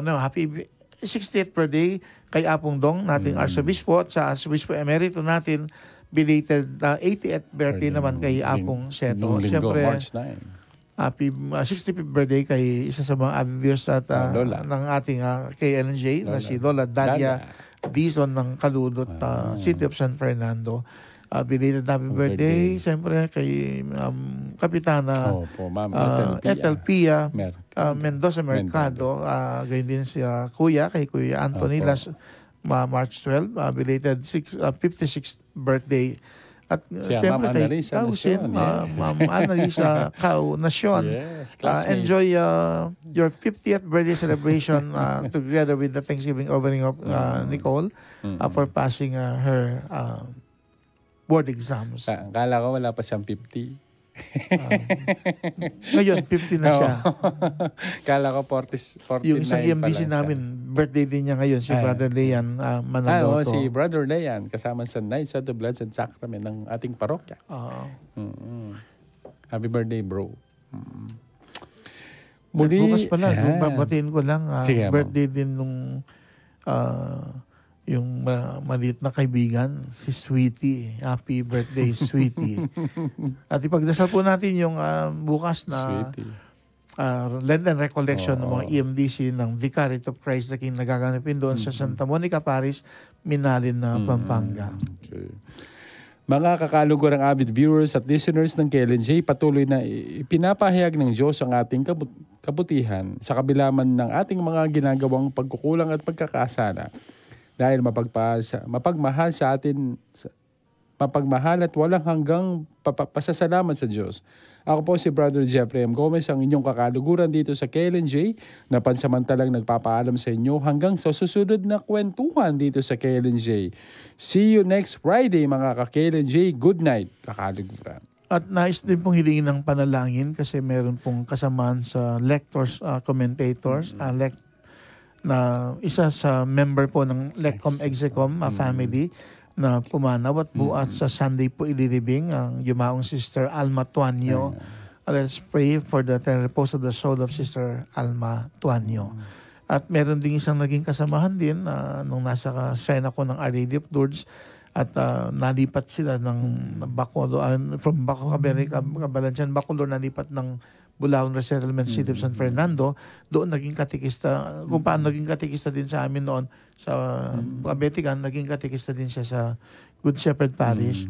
Speaker 3: happy 60th birthday kay Apong Dong, nating Arsobispo, at sa Arsobispo Emerito natin, belated 80th birthday naman kay Apong Seto.
Speaker 4: Siyempre, March 9.
Speaker 3: Happy 65th birthday kay isa sa mga viewers at ng ating KLNJ na si Lola Dalia Dizon ng Kaludot, City of San Fernando. Belated happy birthday siyempre kay Kapitana Ethel Pia Mendoza Mercado. Gayon din si Kuya, kay Kuya Anthony March 12, belated 56th birthday At
Speaker 4: Siya,
Speaker 3: siyempre
Speaker 4: Ma'am
Speaker 3: kay
Speaker 4: Annalisa
Speaker 3: Kausin,
Speaker 4: Nacion, yes.
Speaker 3: Ma'am Annalisa Kau Nacion.
Speaker 4: Yes, classmate.
Speaker 3: Enjoy your 50th birthday celebration together with the Thanksgiving offering of Nicole for passing her board exams.
Speaker 4: Kala ko wala pa siyang 50.
Speaker 3: Ngayon, 50 na siya.
Speaker 4: Kala ko 49
Speaker 3: Yung isang
Speaker 4: pa
Speaker 3: EMDC
Speaker 4: lang siya.
Speaker 3: namin, birthday din niya ngayon, si Brother Leon Manaloto.
Speaker 4: Si Brother Leon, kasama sa Knights of the Bloods and Sacrament ng ating parokya. Happy birthday, bro. Muli,
Speaker 3: bukas pala, babatiin ko lang,
Speaker 4: Sige,
Speaker 3: birthday din nung yung maliit na kaibigan, si Sweetie. Happy birthday, Sweetie. At ipagdasal po natin yung bukas na Lenten Recollection ng mga EMDC ng Vicarate of Christ the King na gaganapin doon sa Santa Monica Parish, Minalin na Pampanga.
Speaker 4: Okay. Mga kakalugurang avid viewers at listeners ng KLNJ, patuloy na pinapahayag ng Diyos ang ating kabutihan sa kabila man ng ating mga ginagawang pagkukulang at pagkakasala. Dahil mapagmahal sa atin, mapagmahal at walang hanggang pasasalamat sa Diyos. Ako po si Brother Jeffrey M. Gomez, ang inyong kakaluguran dito sa KLNJ na pansamantalang nagpapaalam sa inyo hanggang sa susunod na kwentuhan dito sa KLNJ. See you next Friday mga ka-KLNJ. Good night, kakaluguran.
Speaker 3: At nais din pong hilingin ng panalangin kasi meron pong kasamaan sa lectors, commentators, na isa sa member po ng Lecom Execom family na pumanaw at buat sa Sunday po ililibing ang yumaong Sister Alma Tuanyo. Let's pray for the repose of the soul of Sister Alma Tuanyo. At meron din isang naging kasamahan din nung nasa kasena ko ng Our Lady of Lourdes at nalipat sila ng Bacolod, from Cabalancan, Bacolod, nalipat ng Bulaon Resettlement City of San Fernando. Doon naging katikista, kung paano naging katikista din sa amin noon sa Kabetikan, naging katikista din siya sa Good Shepherd Parish.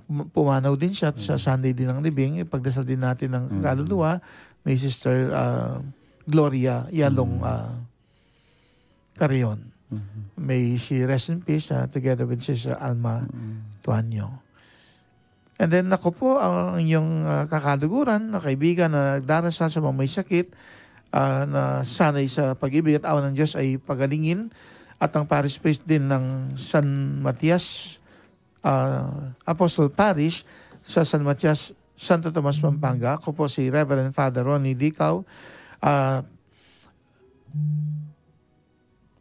Speaker 3: Pumanaw din siya sa Sunday din ng libing. Ipagdasal din natin ng kaluluwa ni Sister Gloria Yalong Carrion. May she rest in peace together with Sister Alma Tuanyo. And then ako po ang inyong kakaluguran na kaibigan na nagdarasal sa mga may sakit na sanay sa pag-ibig at awa ng Diyos ay pagalingin, at ang parish priest din ng San Matias Apostle Parish sa San Matias, Santo Tomas, Pampanga. Ako po si Reverend Father Ronnie Dicaw.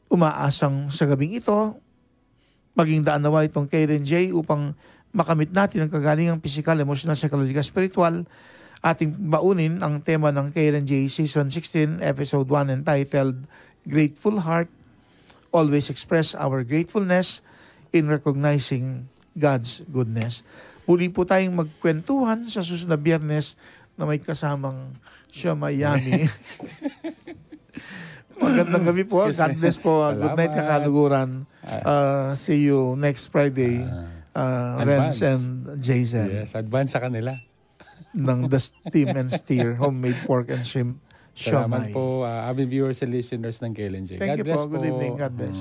Speaker 3: Umaasang sa gabing ito maging daan nawa itong KLNJ upang makamit natin ang kagalingang physical, emotional, psychological, spiritual. Ating baunin ang tema ng KLNJ Season 16, Episode 1 entitled Grateful Heart. Always express our gratefulness in recognizing God's goodness. Muli po tayong magkwentuhan sa susunod na Biyernes na may kasamang Shamayami. Magandang gabi po. God bless po. Good night, kakaluguran. See you next Friday. Renz and JZ.
Speaker 4: Yes, advance sa kanila.
Speaker 3: Ng The Steam and Steer, homemade pork and shrimp
Speaker 4: Salamat
Speaker 3: siomai.
Speaker 4: po, avid viewers and listeners ng KLNJ.
Speaker 3: Thank
Speaker 4: God
Speaker 3: you
Speaker 4: bless
Speaker 3: po. Good evening. God bless.